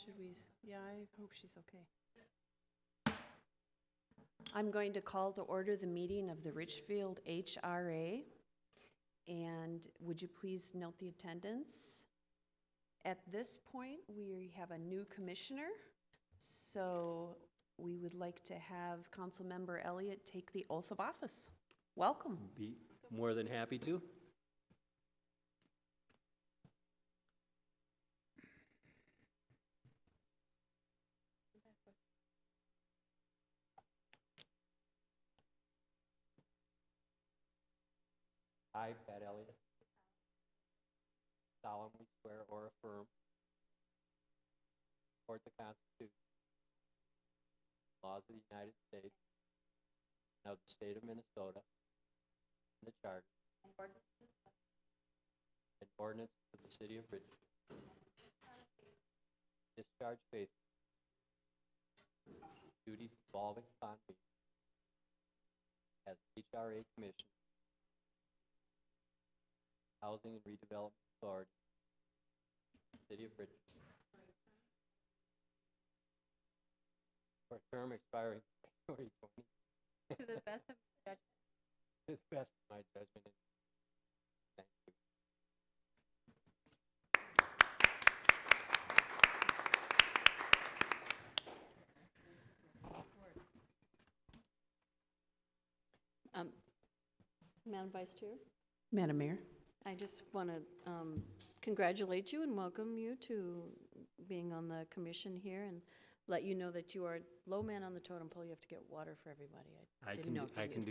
Should we, yeah, I hope she's okay. I'm going to call to order the meeting of the Richfield HRA. And would you please note the attendance? At this point, we have a new commissioner. So we would like to have Councilmember Elliott take the oath of office. Welcome. Be more than happy to. I, Pat Elliott, solemnly swear or affirm support the Constitution, laws of the United States, and of the state of Minnesota, and the Charter, and ordinance of the city of Richfield, discharge faithfully duties involving upon me as HRA Commissioner, Housing and Redevelopment Authority, City of Richfield, for a term expiring February 20. To the best of my judgment. To the best of my judgment. Thank you. Madam Vice Chair, Madam Mayor. I just want to congratulate you and welcome you to being on the commission here and let you know that you are low man on the totem pole. You have to get water for everybody. I can do that. I can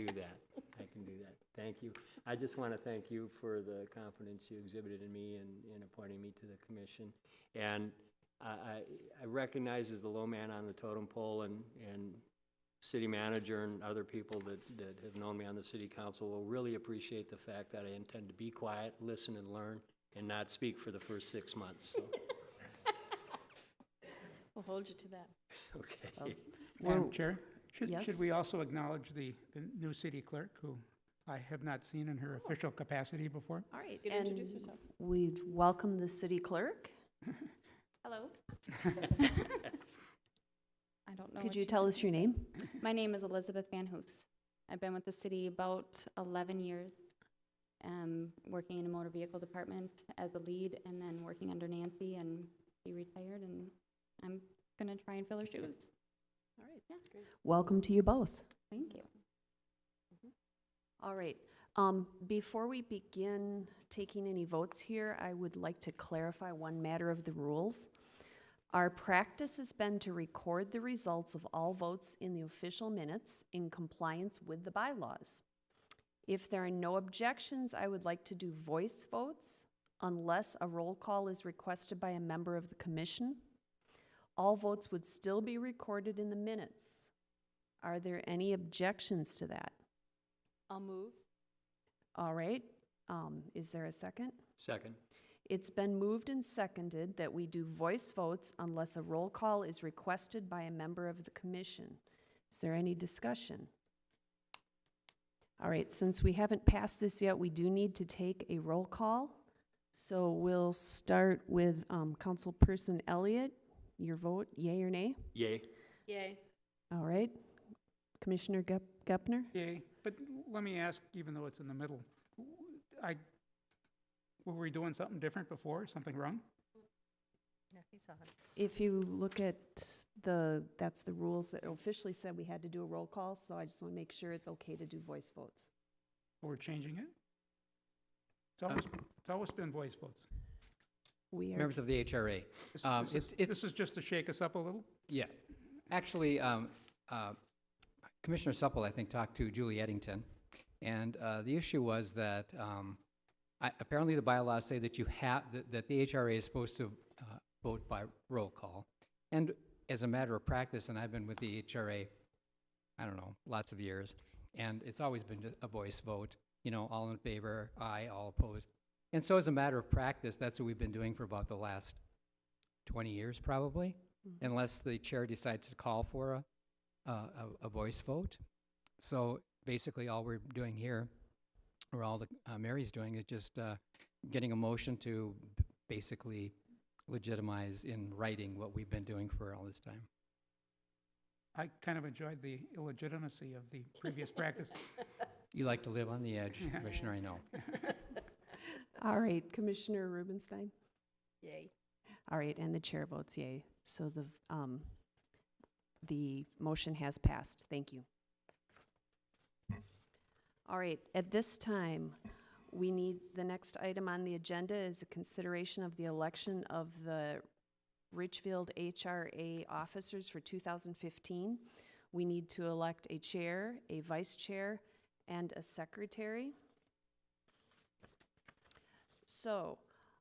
do that. Thank you. I just want to thank you for the confidence you exhibited in me in appointing me to the commission. And I recognize as the low man on the totem pole, and city manager and other people that have known me on the city council will really appreciate the fact that I intend to be quiet, listen and learn, and not speak for the first 6 months. So. We'll hold you to that. Okay. Madam Chair, Yes? should we also acknowledge the new city clerk, who I have not seen in her official capacity before? All right, You can and introduce yourself. we'd welcome the city clerk. Hello. I don't know. Could what you tell us your name? My name is Elizabeth Van Hoos. I've been with the city about 11 years, working in the motor vehicle department as a lead, and then working under Nancy, and she retired, and I'm going to try and fill her shoes. All right, Yeah, great. welcome to you both. Thank you. All right, before we begin taking any votes here, I would like to clarify one matter of the rules. Our practice has been to record the results of all votes in the official minutes in compliance with the bylaws. If there are no objections, I would like to do voice votes unless a roll call is requested by a member of the commission. All votes would still be recorded in the minutes. Are there any objections to that? I'll move. All right, is there a second? Second. It's been moved and seconded that we do voice votes unless a roll call is requested by a member of the commission. Is there any discussion? All right, since we haven't passed this yet, we do need to take a roll call. So we'll start with Councilperson Elliott. Your vote, yay or nay? Yay. Yay. All right. Commissioner Gepner? Yay, but let me ask, even though it's in the middle, were we doing something different before, something wrong? No, he saw it. If you look at that's the rules that officially said we had to do a roll call, so I just want to make sure it's okay to do voice votes. Or we're changing it? It's always been voice votes. We are, Members of the HRA. This is just to shake us up a little? Yeah. Actually, Commissioner Supple, I think, talked to Julie Eddington, and the issue was that apparently the bylaws say that that the HRA is supposed to vote by roll call. And as a matter of practice, and I've been with the HRA, I don't know, lots of years, and it's always been a voice vote, you know, all in favor, aye, all opposed. And so as a matter of practice, that's what we've been doing for about the last 20 years probably, unless the chair decides to call for a voice vote. So basically all we're doing here, or all the Mary's doing, is just getting a motion to basically legitimize in writing what we've been doing for all this time. I kind of enjoyed the illegitimacy of the previous practice. You like to live on the edge, Yeah. Commissioner, I know. All right, Commissioner Rubenstein? Yay. All right, and the chair votes yay. So the motion has passed. Thank you. All right, at this time, we need, the next item on the agenda is a consideration of the election of the Richfield HRA officers for 2015. We need to elect a chair, a vice chair, and a secretary. So,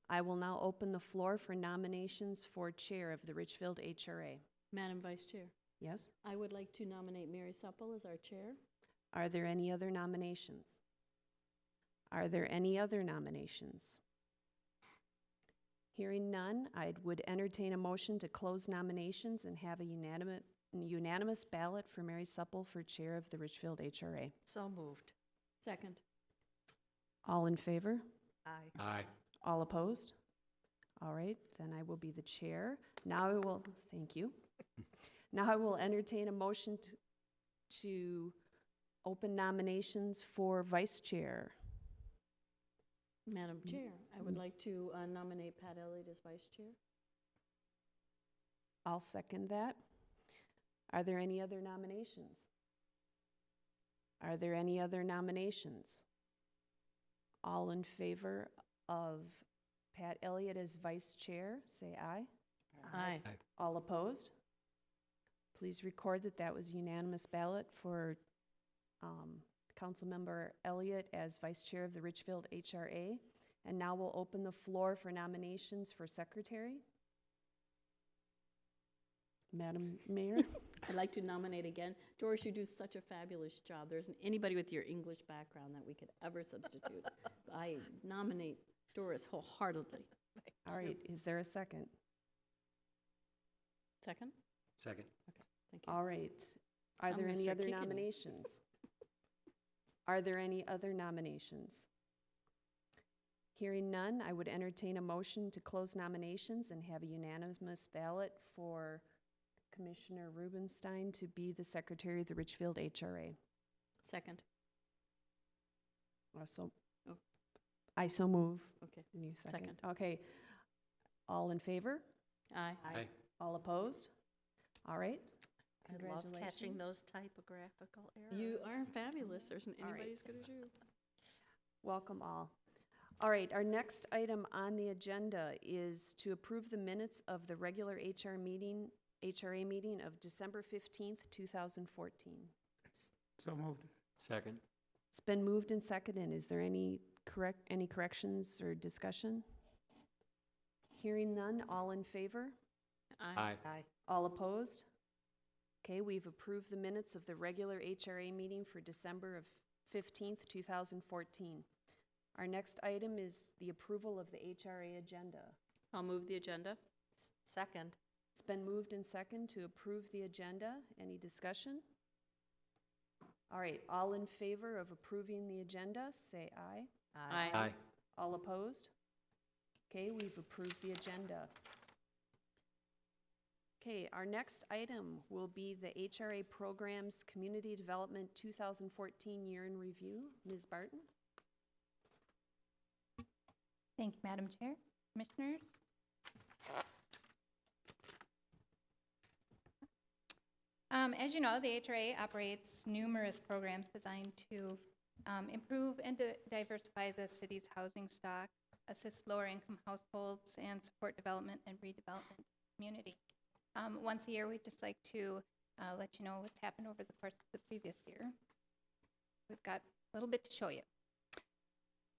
I will now open the floor for nominations for chair of the Richfield HRA. Madam Vice Chair, Yes? I would like to nominate Mary Supple as our chair. Are there any other nominations? Are there any other nominations? Hearing none, I would entertain a motion to close nominations and have a unanimous ballot for Mary Supple for chair of the Richfield HRA. So moved. Second. All in favor? Aye. Aye. All opposed? All right, then I will be the chair. Now I will, thank you. Now I will entertain a motion to open nominations for vice chair. Madam Chair, I would like to nominate Pat Elliott as vice chair. I'll second that. Are there any other nominations? Are there any other nominations? All in favor of Pat Elliott as vice chair, say aye. Aye. All opposed? Please record that that was unanimous ballot for Councilmember Elliott as vice chair of the Richfield HRA. And now we'll open the floor for nominations for secretary. Madam Mayor? I'd like to nominate again. Doris, you do such a fabulous job. There isn't anybody with your English background that we could ever substitute. I nominate Doris wholeheartedly. All right, is there a second? Second? Second. Thank you. All right. Are I'm there gonna any start other kicking you. nominations? Are there any other nominations? Hearing none, I would entertain a motion to close nominations and have a unanimous ballot for Commissioner Rubenstein to be the secretary of the Richfield HRA. Second. Also, Oh. I so move. Okay. And you second. Second. Okay. All in favor? Aye. Aye. All opposed? All right. I love catching Congratulations. those typographical errors. You are fabulous. There isn't All anybody right. as good as you. Welcome all. All right, our next item on the agenda is to approve the minutes of the regular HRA meeting of December 15th, 2014. So moved. Second. It's been moved and seconded. Is there any corrections or discussion? Hearing none, all in favor? Aye. All opposed? Okay, we've approved the minutes of the regular HRA meeting for December of 15th, 2014. Our next item is the approval of the HRA agenda. I'll move the agenda. Second. It's been moved and second to approve the agenda. Any discussion? All right, all in favor of approving the agenda, say aye. Aye. Aye. All opposed? Okay, we've approved the agenda. Okay, our next item will be the HRA Programs Community Development 2014 Year in Review. Ms. Barton? Thank you, Madam Chair. Commissioners? As you know, the HRA operates numerous programs designed to improve and diversify the city's housing stock, assist lower-income households, and support development and redevelopment of the community. Once a year, we'd just like to let you know what's happened over the course of the previous year. We've got a little bit to show you.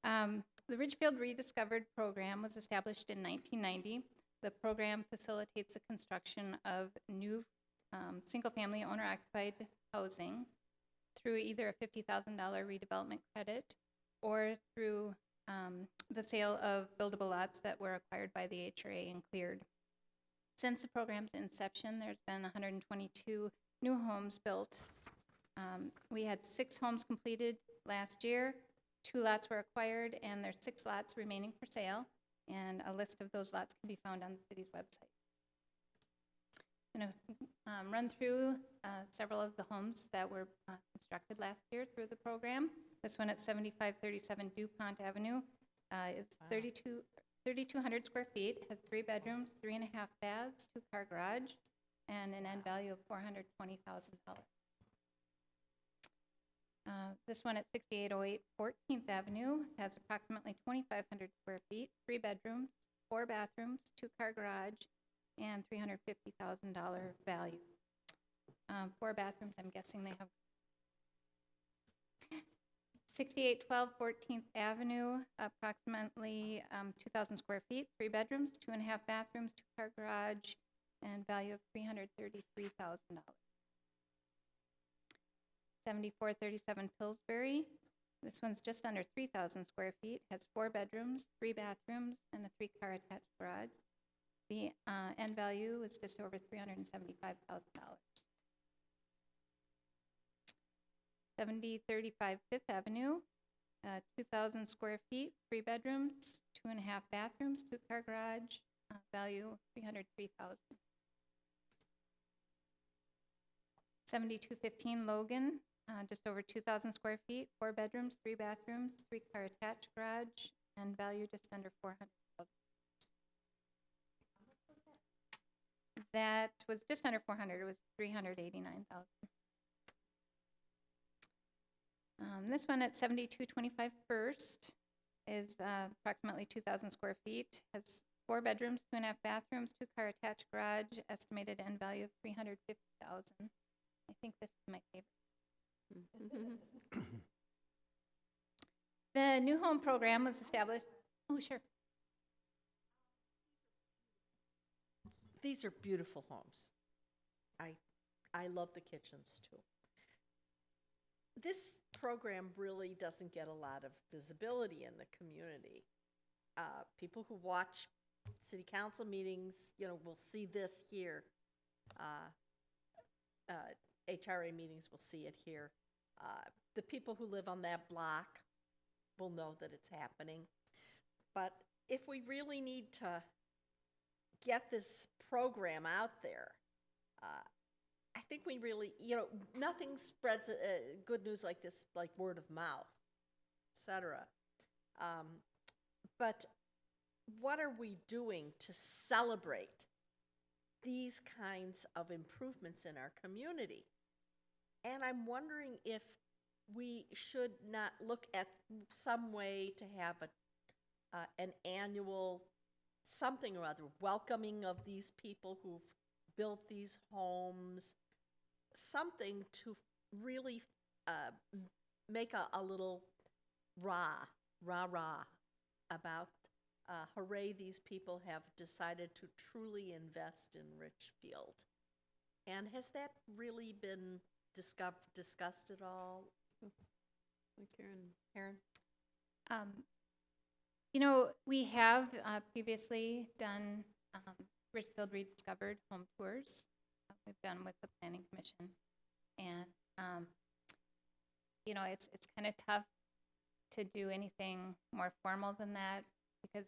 The Richfield Rediscovered program was established in 1990. The program facilitates the construction of new single-family owner-occupied housing through either a $50,000 redevelopment credit or through the sale of buildable lots that were acquired by the HRA and cleared. Since the program's inception, there's been 122 new homes built. We had 6 homes completed last year. 2 lots were acquired, and there's 6 lots remaining for sale. and a list of those lots can be found on the city's website. I'm going to run through several of the homes that were constructed last year through the program. This one at 7537 DuPont Avenue is 3,200 square feet, has 3 bedrooms, 3.5 baths, 2-car garage, and an end value of $420,000. This one at 6808 14th Avenue has approximately 2,500 square feet, 3 bedrooms, 4 bathrooms, 2-car garage, and $350,000 value. 4 bathrooms, I'm guessing they have. 6812 14th Avenue, approximately 2,000 square feet, 3 bedrooms, 2.5 bathrooms, 2-car garage, and value of $333,000. 7437 Pillsbury, this one's just under 3,000 square feet, has 4 bedrooms, 3 bathrooms, and a 3-car attached garage. The end value is just over $375,000. 7035 Fifth Avenue, 2,000 square feet, 3 bedrooms, 2.5 bathrooms, 2-car garage, value of $303,000. 7215 Logan, just over 2,000 square feet, 4 bedrooms, 3 bathrooms, 3-car attached garage, and value just under $400,000. That was just under 400. It was 389,000. This one at 7225 First is approximately 2,000 square feet, has 4 bedrooms, 2.5 bathrooms, 2-car attached garage, estimated end value of $350,000. I think this is my favorite. The new home program was established. Oh, sure. These are beautiful homes. I love the kitchens too. This program really doesn't get a lot of visibility in the community. People who watch city council meetings, will see this here. HRA meetings will see it here. The people who live on that block will know that it's happening. But if we really need to get this program out there, I think we really, nothing spreads good news like this, like word of mouth, etc. But what are we doing to celebrate these kinds of improvements in our community? And I'm wondering if we should not look at some way to have an annual something or other, welcoming of these people who've built these homes, something to really make a little rah-rah about hooray, these people have decided to truly invest in Richfield. And has that really been discussed at all? Karen? We have previously done Richfield Rediscovered home tours. We've done with the Planning Commission. And, it's kind of tough to do anything more formal than that because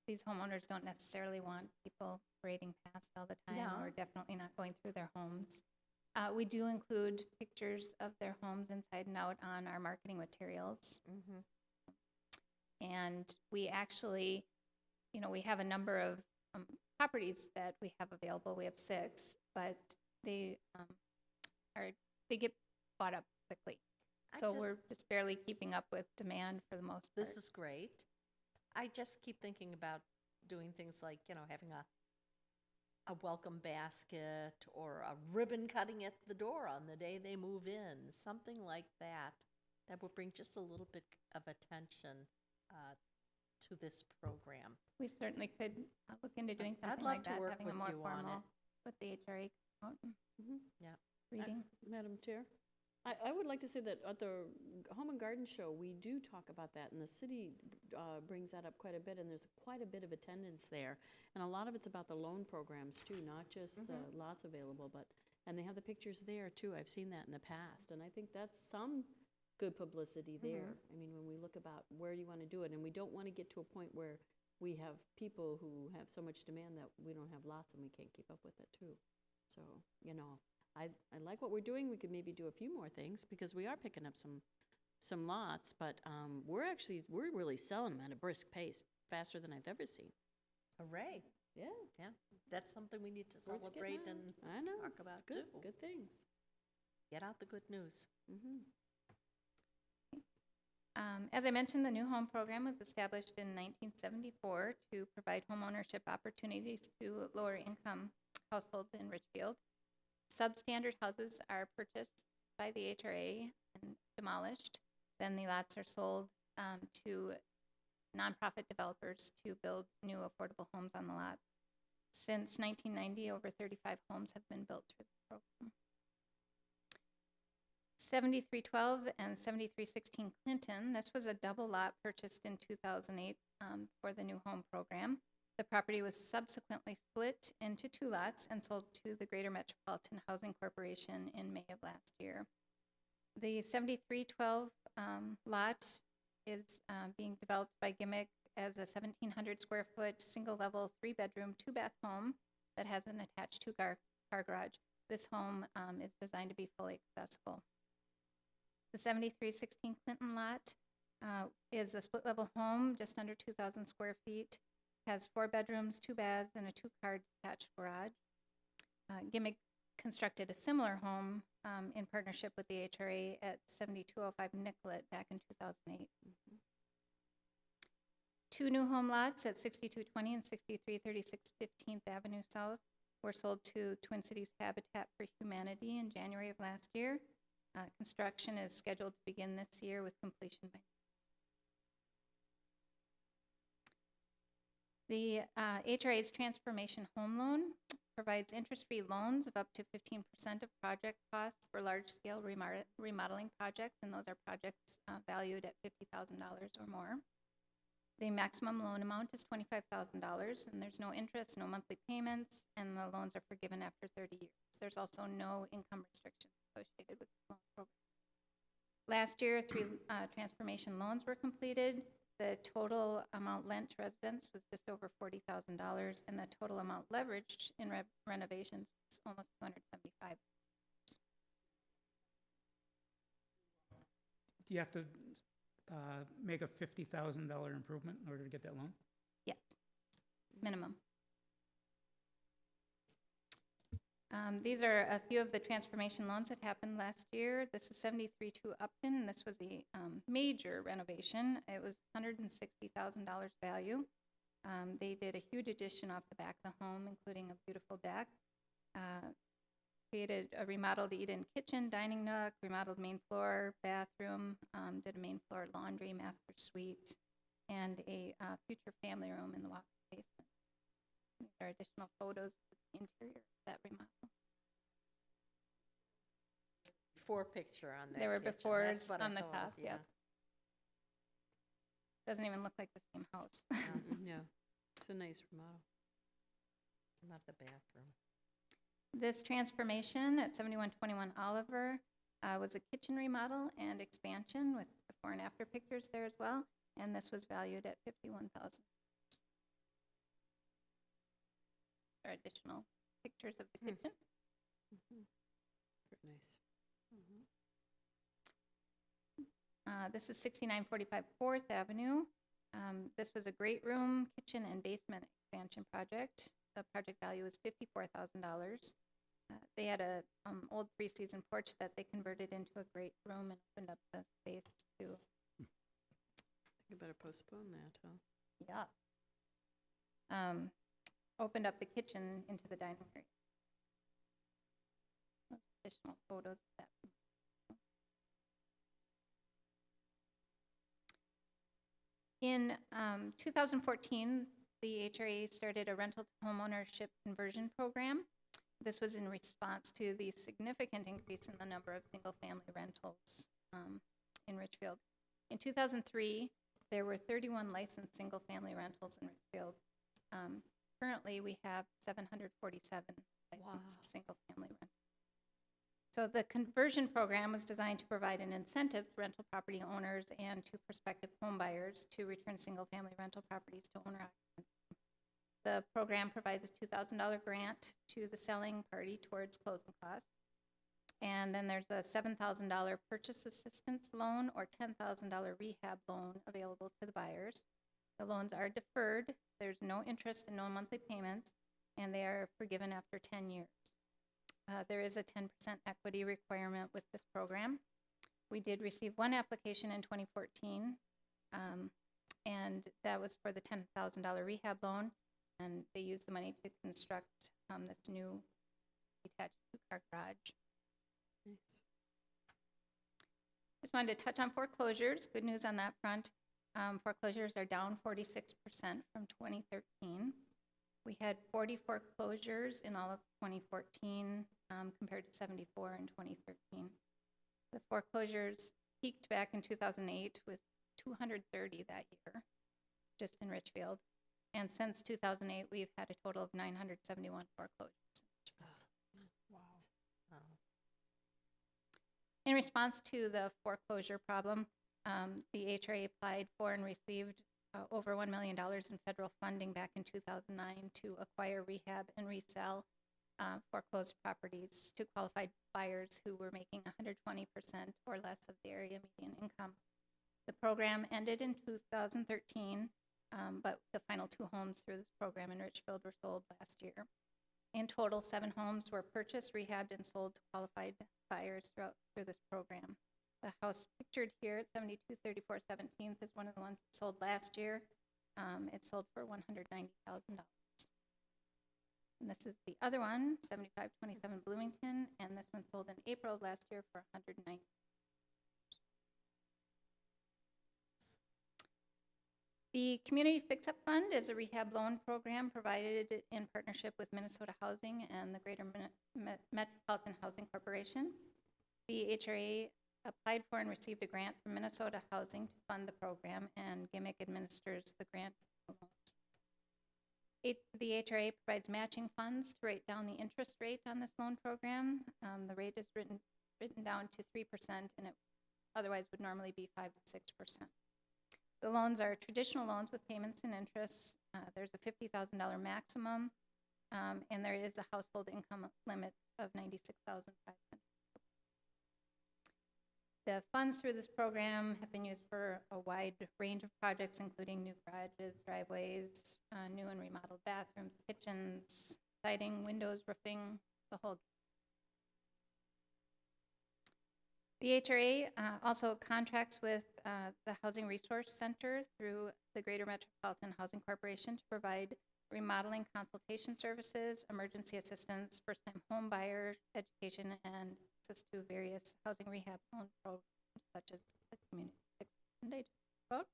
these homeowners don't necessarily want people parading past all the time or definitely not going through their homes. We do include pictures of their homes inside and out on our marketing materials. Mm-hmm. And we actually, we have a number of properties that we have available. We have 6, but they get bought up quickly. So we're just barely keeping up with demand for the most part. This is great. I just keep thinking about doing things like, having a welcome basket or a ribbon cutting at the door on the day they move in, something like that. That would bring just a little bit of attention to this program. We certainly could look into doing something like that, having a more formal with the HRA out and Yeah. reading. Madam Chair, I would like to say that at the Home and Garden Show, we do talk about that, and the city brings that up quite a bit, and there's quite a bit of attendance there. And a lot of it's about the loan programs, too, not just the lots available, and they have the pictures there, too. I've seen that in the past, and I think that's some good publicity there. I mean, when we look about where do you want to do it, and we don't want to get to a point where we have people who have so much demand that we don't have lots and we can't keep up with it too. So, you know, I like what we're doing. We could maybe do a few more things because we are picking up some lots, but we're really selling them at a brisk pace, faster than I've ever seen. Hooray. Yeah. Yeah, that's something we need to Word's getting celebrate and out. I know. talk about It's good. too. Good things. Get out the good news. Mm-hmm. As I mentioned, the New Home Program was established in 1974 to provide homeownership opportunities to lower-income households in Richfield. Substandard houses are purchased by the HRA and demolished. Then the lots are sold to nonprofit developers to build new affordable homes on the lots. Since 1990, over 35 homes have been built through the program. 7312 and 7316 Clinton, this was a double lot purchased in 2008 for the New Home Program. The property was subsequently split into 2 lots and sold to the Greater Metropolitan Housing Corporation in May of last year. The 7312 lot is being developed by Gimmick as a 1,700 square foot, single level, 3-bedroom, 2-bath home that has an attached 2-car garage. This home is designed to be fully accessible. The 7316 Clinton lot is a split level home, just under 2,000 square feet, has 4 bedrooms, 2 baths, and a 2-car detached garage. Gimmick constructed a similar home in partnership with the HRA at 7205 Nicollet back in 2008. Mm-hmm. 2 new home lots at 6220 and 6336 15th Avenue South were sold to Twin Cities Habitat for Humanity in January of last year. Construction is scheduled to begin this year with completion by. The HRA's Transformation Home Loan provides interest-free loans of up to 15% of project costs for large-scale remodeling projects, and those are projects valued at $50,000 or more. The maximum loan amount is $25,000, and there's no interest, no monthly payments, and the loans are forgiven after 30 years. There's also no income restrictions associated with the loan program. Last year, 3 transformation loans were completed. The total amount lent to residents was just over $40,000, and the total amount leveraged in renovations was almost $275,000. Do you have to make a $50,000 improvement in order to get that loan? Yes, minimum. These are a few of the transformation loans that happened last year. This is 73-2 Upton, and this was a major renovation. It was $160,000 value. They did a huge addition off the back of the home, including a beautiful deck. Created a remodeled eat-in kitchen, dining nook, remodeled main floor, bathroom, did a main floor laundry, master suite, and a future family room in the walk-up basement. There are additional photos of the interior of that remodel. Before picture on that There were kitchen. befores That's what I on the thought, top, yeah. yep. Doesn't even look like the same house. Yeah, it's a nice remodel. Not the bathroom. This transformation at 7121 Oliver was a kitchen remodel and expansion with before and after pictures there as well, and this was valued at $51,000. There are additional pictures of the kitchen. Very nice. This is 6945 4th Avenue. This was a great room, kitchen, and basement expansion project. The project value was $54,000. They had a old 3-season porch that they converted into a great room and opened up the space to. You better postpone that, huh? Yeah. Opened up the kitchen into the dining area. Additional photos of that. In 2014, the HRA started a rental to homeownership conversion program. This was in response to the significant increase in the number of single-family rentals in Richfield. In 2003, there were 31 licensed single-family rentals in Richfield. Currently, we have 747 licensed single-family rentals. So the conversion program was designed to provide an incentive to rental property owners and to prospective home buyers to return single-family rental properties to owner The program provides a $2,000 grant to the selling party towards closing costs. And then there's a $7,000 purchase assistance loan or $10,000 rehab loan available to the buyers. The loans are deferred, there's no interest and no monthly payments, and they are forgiven after 10 years. There is a 10% equity requirement with this program. We did receive one application in 2014, and that was for the $10,000 rehab loan, and they used the money to construct this new detached two-car garage. Just wanted to touch on foreclosures. Good news on that front. Foreclosures are down 46% from 2013. We had 40 foreclosures in all of 2014 compared to 74 in 2013. The foreclosures peaked back in 2008 with 230 that year, just in Richfield. And since 2008, we've had a total of 971 foreclosures. In response to the foreclosure problem, the HRA applied for and received over $1 million in federal funding back in 2009 to acquire, rehab, and resell foreclosed properties to qualified buyers who were making 120% or less of the area median income. The program ended in 2013, but the final 2 homes through this program in Richfield were sold last year. In total, 7 homes were purchased, rehabbed, and sold to qualified buyers through this program. The house pictured here at 7234 17th is one of the ones that sold last year. It sold for $190,000. And this is the other one, 7527 Bloomington, and this one sold in April of last year for $190,000. The Community Fix-Up Fund is a rehab loan program provided in partnership with Minnesota Housing and the Greater Metropolitan Housing Corporation. The HRA applied for and received a grant from Minnesota Housing to fund the program, and GIMIC administers the grant loans. The HRA provides matching funds to rate down the interest rate on this loan program. The rate is written down to 3%, and it otherwise would normally be 5 to 6%. The loans are traditional loans with payments and interest. There's a $50,000 maximum, and there is a household income limit of $96,500. The funds through this program have been used for a wide range of projects, including new garages, driveways, new and remodeled bathrooms, kitchens, siding, windows, roofing, the whole. The HRA also contracts with the Housing Resource Center through the Greater Metropolitan Housing Corporation to provide remodeling consultation services, emergency assistance, first-time home buyer education, and access to various housing rehab loan programs such as the Community Fix-Up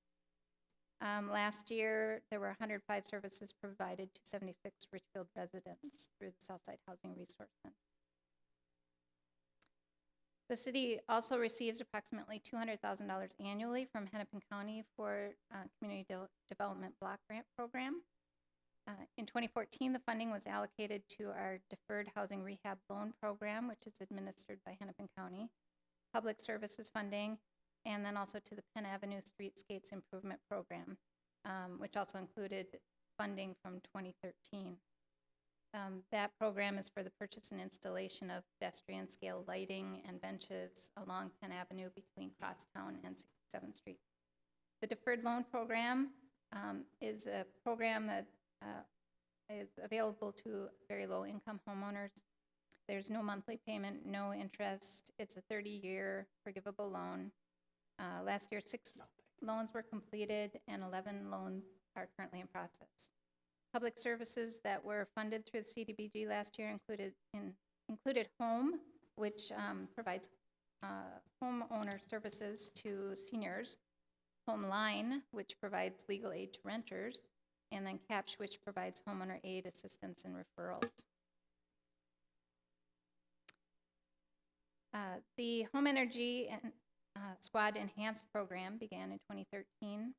Fund. Last year, there were 105 services provided to 76 Richfield residents through the Southside Housing Resource Center. The city also receives approximately $200,000 annually from Hennepin County for Community Development Block Grant Program. In 2014, the funding was allocated to our Deferred Housing Rehab Loan Program, which is administered by Hennepin County, Public Services Funding, and then also to the Penn Avenue Streetscapes Improvement Program, which also included funding from 2013. That program is for the purchase and installation of pedestrian scale lighting and benches along Penn Avenue between Crosstown and 67th Street. The Deferred Loan Program is a program that is available to very low income homeowners. There's no monthly payment, no interest. It's a 30-year forgivable loan. Last year, 6 loans were completed and 11 loans are currently in process. Public services that were funded through the CDBG last year included HOME, which provides homeowner services to seniors, HomeLine, which provides legal aid to renters, and then CAPSH, which provides homeowner aid, assistance, and referrals. The Home Energy and Squad Enhanced program began in 2013.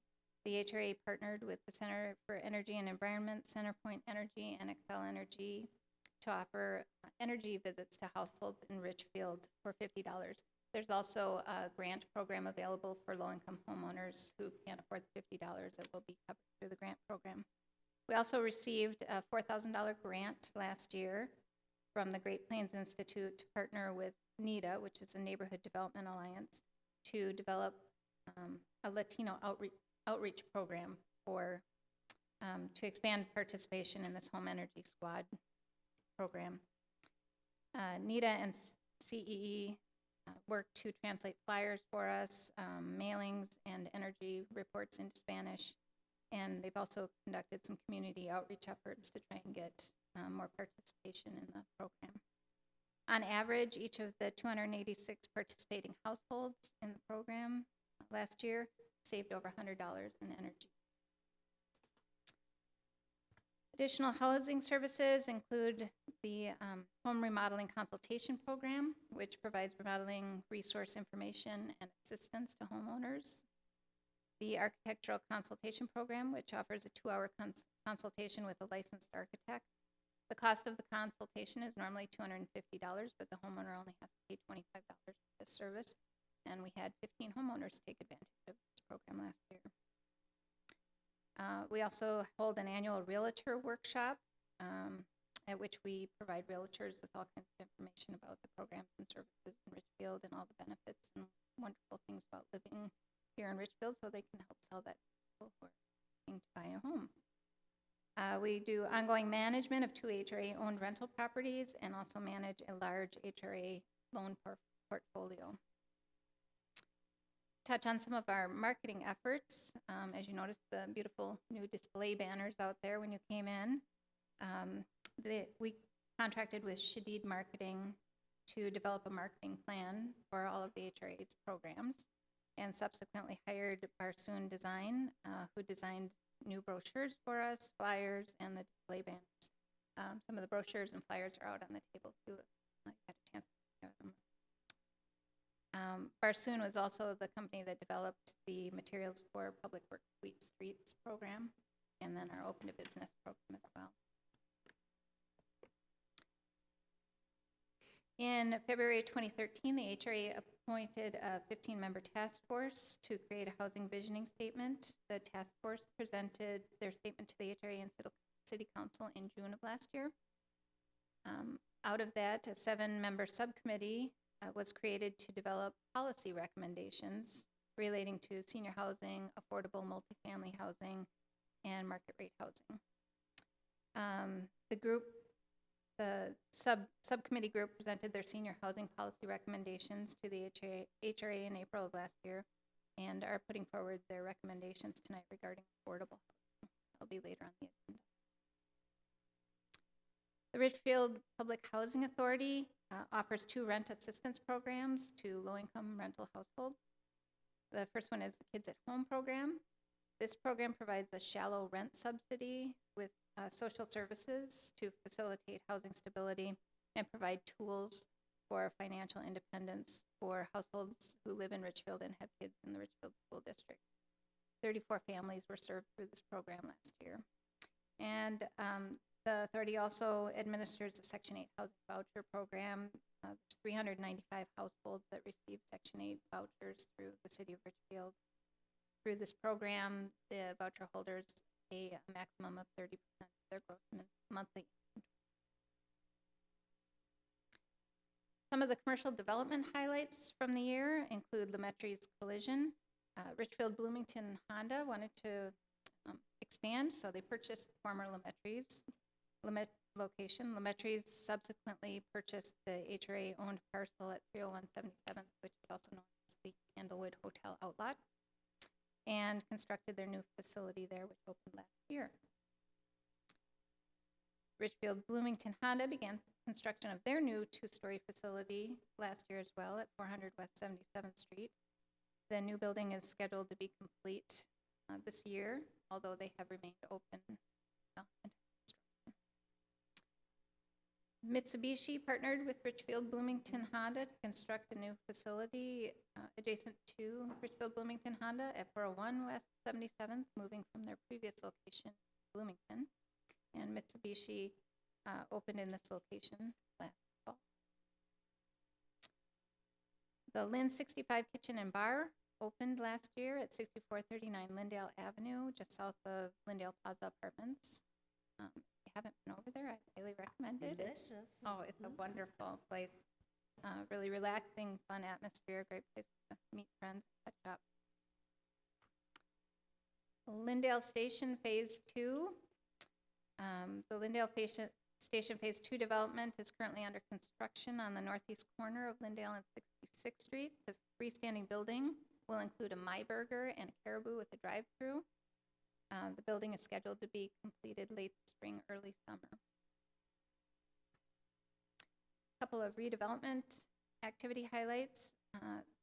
The HRA partnered with the Center for Energy and Environment, CenterPoint Energy, and Excel Energy to offer energy visits to households in Richfield for $50. There's also a grant program available for low-income homeowners who can't afford the $50 that will be covered through the grant program. We also received a $4,000 grant last year from the Great Plains Institute to partner with NEDA, which is a Neighborhood Development Alliance, to develop a Latino outreach program for to expand participation in this Home Energy Squad program. NEDA and CEE worked to translate flyers for us, mailings and energy reports into Spanish, and they've also conducted some community outreach efforts to try and get more participation in the program. On average, each of the 286 participating households in the program last year saved over $100 in energy. Additional housing services include the Home Remodeling Consultation Program, which provides remodeling resource information and assistance to homeowners. The Architectural Consultation Program, which offers a 2-hour consultation with a licensed architect. The cost of the consultation is normally $250, but the homeowner only has to pay $25 for this service. And we had 15 homeowners take advantage of this program last year. We also hold an annual realtor workshop at which we provide realtors with all kinds of information about the programs and services in Richfield and all the benefits and wonderful things about living here in Richfield, so they can help sell that to people who are looking to buy a home. We do ongoing management of 2 HRA-owned rental properties and also manage a large HRA loan portfolio. Touch on some of our marketing efforts. As you notice, the beautiful new display banners out there when you came in. We contracted with Shadid Marketing to develop a marketing plan for all of the HRA's programs, and subsequently hired Barsoon Design, who designed new brochures for us, flyers, and the display banners. Some of the brochures and flyers are out on the table too, if you had a chance to look at them. Barsoon was also the company that developed the materials for Public Works Sweet Streets program, and then our Open to Business program as well. In February 2013, the HRA appointed a 15-member task force to create a housing visioning statement. The task force presented their statement to the HRA and City Council in June of last year. Out of that, a 7-member subcommittee was created to develop policy recommendations relating to senior housing, affordable multifamily housing, and market rate housing. The subcommittee group presented their senior housing policy recommendations to the HRA in April of last year, and are putting forward their recommendations tonight regarding affordable housing. That'll be later on the agenda. The Richfield Public Housing Authority offers 2 rent assistance programs to low-income rental households. The first one is the Kids at Home program. This program provides a shallow rent subsidy with social services to facilitate housing stability and provide tools for financial independence for households who live in Richfield and have kids in the Richfield School District. 34 families were served through this program last year. And the authority also administers a Section 8 housing voucher program. There's 395 households that receive Section 8 vouchers through the city of Richfield. Through this program, the voucher holders pay a maximum of 30% of their gross monthly income. Some of the commercial development highlights from the year include Lumetri's Collision. Richfield Bloomington Honda wanted to expand, so they purchased the former Lumetri's location. Lumetri's subsequently purchased the HRA-owned parcel at 301 77th, which is also known as the Candlewood Hotel Outlot, and constructed their new facility there, which opened last year. Richfield Bloomington Honda began construction of their new 2-story facility last year as well at 400 West 77th Street. The new building is scheduled to be complete this year, although they have remained open. Mitsubishi partnered with Richfield Bloomington Honda to construct a new facility adjacent to Richfield Bloomington Honda at 401 West 77th, moving from their previous location, Bloomington. And Mitsubishi opened in this location last fall. The Lynn 65 Kitchen and Bar opened last year at 6439 Lindale Avenue, just south of Lindale Plaza Apartments. If you haven't been over there, I highly recommend it. Delicious. Oh, it's a wonderful place. Really relaxing, fun atmosphere, great place to meet friends, catch up. Lindale Station Phase 2. The Lindale Station Phase 2 development is currently under construction on the northeast corner of Lindale and 66th Street. The freestanding building will include a My Burger and a Caribou with a drive-through. The building is scheduled to be completed late spring, early summer. Couple of redevelopment activity highlights.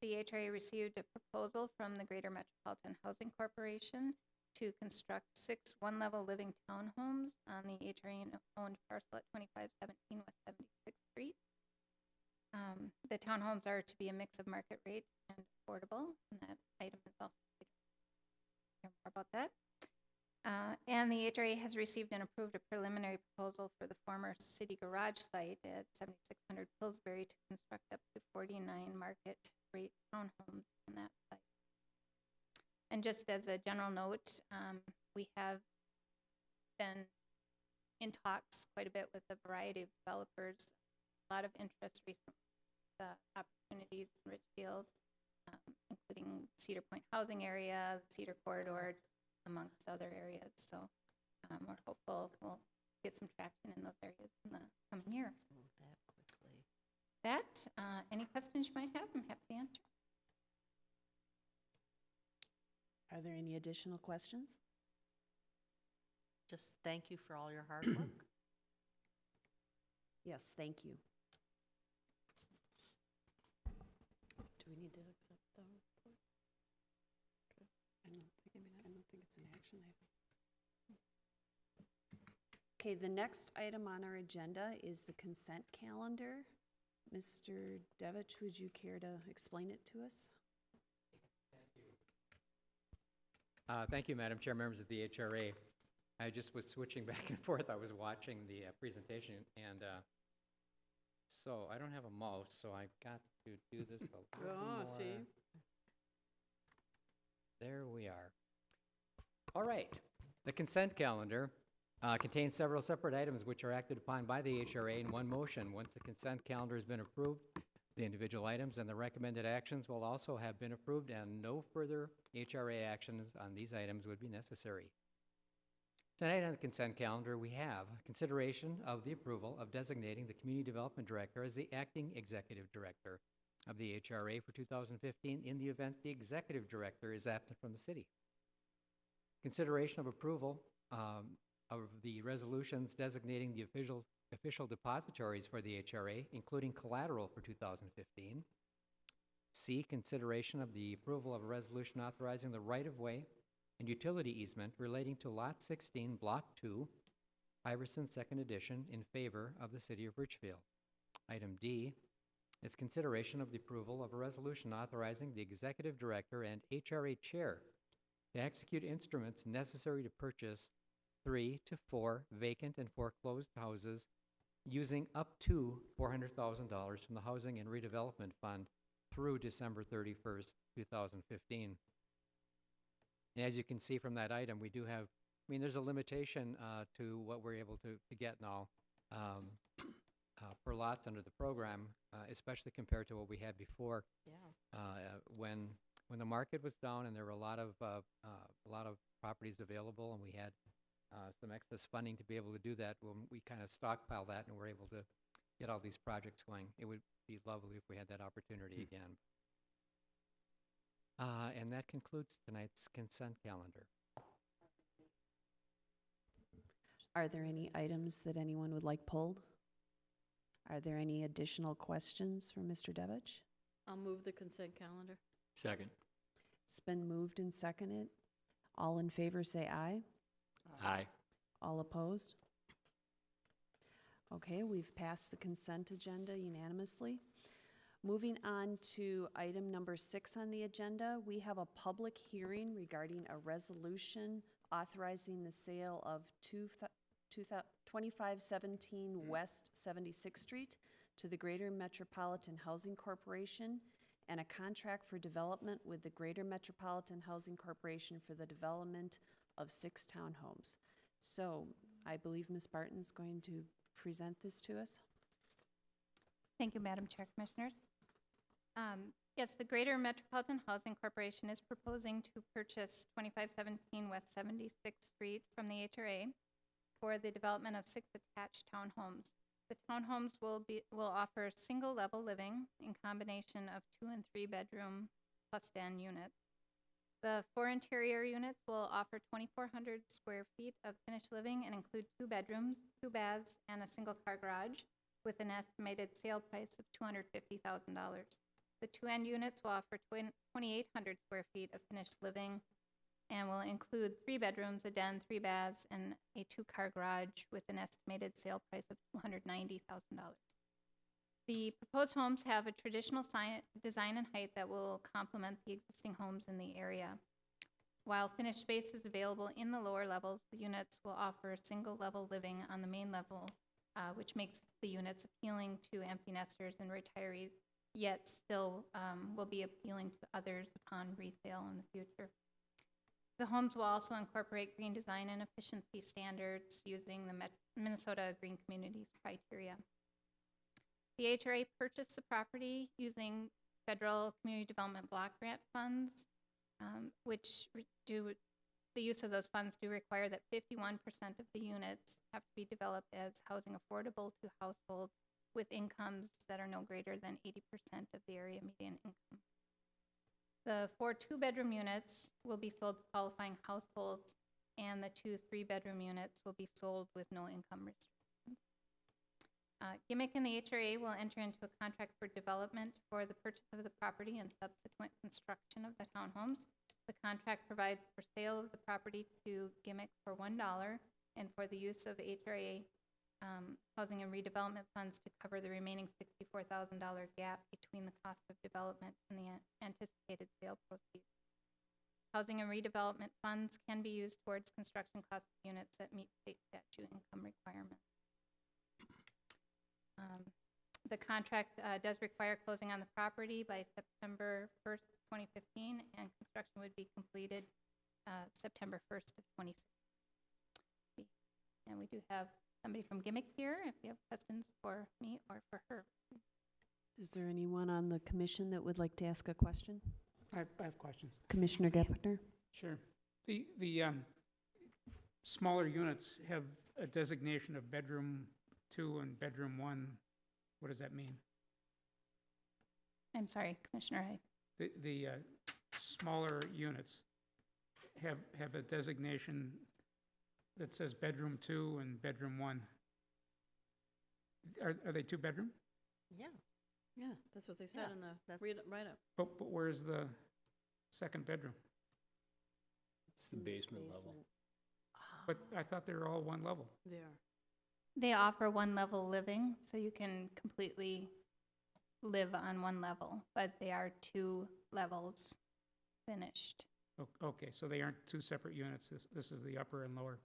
The HRA received a proposal from the Greater Metropolitan Housing Corporation to construct 6 one-level living townhomes on the HRA-owned parcel at 2517 West 76th Street. The townhomes are to be a mix of market rate and affordable, and that item is also hear more about that. And the HRA has received and approved a preliminary proposal for the former city garage site at 7600 Pillsbury to construct up to 49 market rate townhomes on that site. And just as a general note, we have been in talks quite a bit with a variety of developers. A lot of interest recently, the opportunities in Richfield, including Cedar Point housing area, Cedar Corridor, amongst other areas. So we're hopeful we'll get some traction in those areas in the coming year. Move that quickly. Any questions you might have, I'm happy to answer. Are there any additional questions? Just thank you for all your hard work. Yes, thank you. Do we need to accept the report? I don't think it's an action item. Okay, the next item on our agenda is the consent calendar. Mr. Devich, would you care to explain it to us? Thank you, Madam Chair, members of the HRA. I just was switching back and forth. I was watching the presentation, and so I don't have a mouse, so I got to do this a little more. see. There we are. All right. The consent calendar contains several separate items which are acted upon by the HRA in one motion. Once the consent calendar has been approved, the individual items and the recommended actions will also have been approved, and no further HRA actions on these items would be necessary. Tonight on the consent calendar, we have consideration of the approval of designating the Community Development Director as the acting Executive Director of the HRA for 2015 in the event the Executive Director is absent from the city. Consideration of approval of the resolutions designating the official depositories for the HRA, including collateral for 2015. C, consideration of the approval of a resolution authorizing the right-of-way and utility easement relating to Lot 16, Block 2, Iverson 2nd Edition, in favor of the City of Richfield. Item D is consideration of the approval of a resolution authorizing the Executive Director and HRA Chair to execute instruments necessary to purchase 3 to 4 vacant and foreclosed houses using up to $400,000 from the Housing and Redevelopment Fund through December 31st, 2015. And as you can see from that item, we do have, I mean, there's a limitation to what we're able to get now for lots under the program, especially compared to what we had before. Yeah. When the market was down and there were a lot of properties available, and we had some excess funding to be able to do that, when we kind of stockpile that and we're able to get all these projects going. It would be lovely if we had that opportunity again. And that concludes tonight's consent calendar. Are there any items that anyone would like pulled? Are there any additional questions for Mr. Devich? I'll move the consent calendar. Second. It's been moved and seconded. All in favor say aye. Aye. All opposed? Okay, we've passed the consent agenda unanimously. Moving on to item number 6 on the agenda, we have a public hearing regarding a resolution authorizing the sale of 2517 West 76th Street to the Greater Metropolitan Housing Corporation and a contract for development with the Greater Metropolitan Housing Corporation for the development of 6 townhomes. So I believe Ms. Barton's going to present this to us. Thank you, Madam Chair, Commissioners. Yes, the Greater Metropolitan Housing Corporation is proposing to purchase 2517 West 76th Street from the HRA for the development of 6 attached townhomes. The townhomes will offer single-level living in combination of 2 and 3 bedroom plus den units. The 4 interior units will offer 2,400 square feet of finished living and include 2 bedrooms, 2 baths, and a single-car garage with an estimated sale price of $250,000. The 2 end units will offer 2,800 square feet of finished living and will include 3 bedrooms, a den, 3 baths, and a 2-car garage with an estimated sale price of $290,000. The proposed homes have a traditional design and height that will complement the existing homes in the area. While finished space is available in the lower levels, the units will offer single-level living on the main level, which makes the units appealing to empty nesters and retirees, yet still will be appealing to others upon resale in the future. The homes will also incorporate green design and efficiency standards using the Minnesota Green Communities criteria. The HRA purchased the property using federal community development block grant funds, the use of those funds do require that 51% of the units have to be developed as housing affordable to households with incomes that are no greater than 80% of the area median income. The 4 2-bedroom units will be sold to qualifying households, and the 2 3-bedroom units will be sold with no income restrictions. Gimmick and the HRA will enter into a contract for development for the purchase of the property and subsequent construction of the townhomes. The contract provides for sale of the property to Gimmick for $1 and for the use of HRA housing and redevelopment funds to cover the remaining $64,000 gap between the cost of development and the anticipated sale proceeds. Housing and redevelopment funds can be used towards construction cost of units that meet state statute income requirements. The contract does require closing on the property by September 1st, 2015, and construction would be completed September 1st of 2016. And we do have somebody from Gimmick here, if you have questions for me or for her. Is there anyone on the commission that would like to ask a question? I have questions. Commissioner Gepner? Sure. The smaller units have a designation of bedroom 2 and bedroom 1. What does that mean? I'm sorry, Commissioner. The smaller units have a designation that says bedroom 2 and bedroom 1. Are they 2-bedroom? Yeah. Yeah, that's what they said Yeah. in the write-up. But where's the second bedroom? It's the basement level. But I thought they were all one level. They are. They offer one-level living, so you can completely live on one level, but they are 2 levels finished. Okay, so they aren't 2 separate units. This is the upper and lower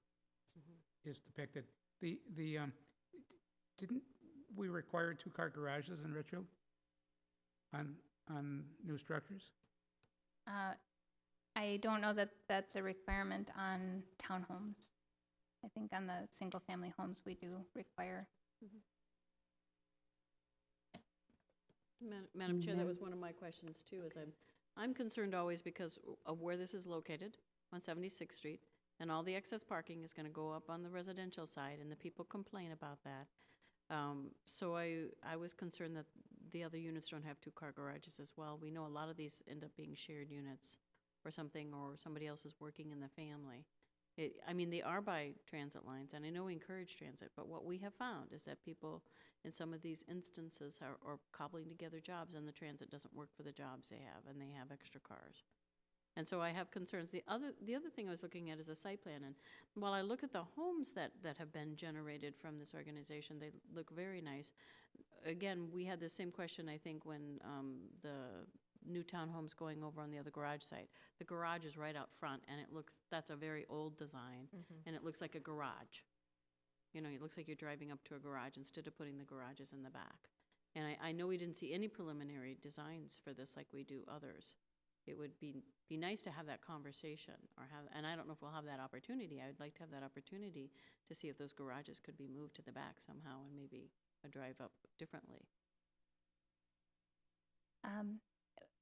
is depicted. Didn't we require 2-car garages in Richfield on new structures? I don't know that that's a requirement on townhomes. I think on the single-family homes, we do require. Madam Chair, that was one of my questions too, is I'm concerned always because of where this is located on 76th Street, and all the excess parking is gonna go up on the residential side, and the people complain about that. So I was concerned that the other units don't have 2-car garages as well. We know a lot of these end up being shared units or something, or somebody else is working in the family. I mean, they are by transit lines, and I know we encourage transit, but what we have found is that people in some of these instances are cobbling together jobs, and the transit doesn't work for the jobs they have, and they have extra cars. And so I have concerns. The other thing I was looking at is a site plan, and while I look at the homes that have been generated from this organization, they look very nice. Again, we had the same question, I think, when the new townhomes going over on the other garage site. The garage is right out front, and that's a very old design, and it looks like a garage. You know, it looks like you're driving up to a garage instead of putting the garages in the back. And I know we didn't see any preliminary designs for this like we do others. it would be nice to have that conversation or have, and I don't know if we'll have that opportunity. I would like to have that opportunity to see if those garages could be moved to the back somehow and maybe a drive up differently.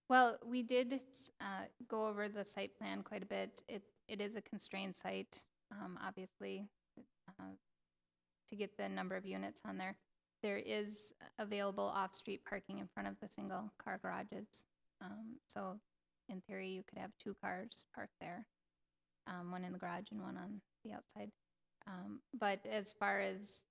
Well, we did go over the site plan quite a bit. It is a constrained site, obviously, to get the number of units on there. There is available off-street parking in front of the single-car garages. So in theory, you could have 2 cars parked there, one in the garage and one on the outside. But as far as,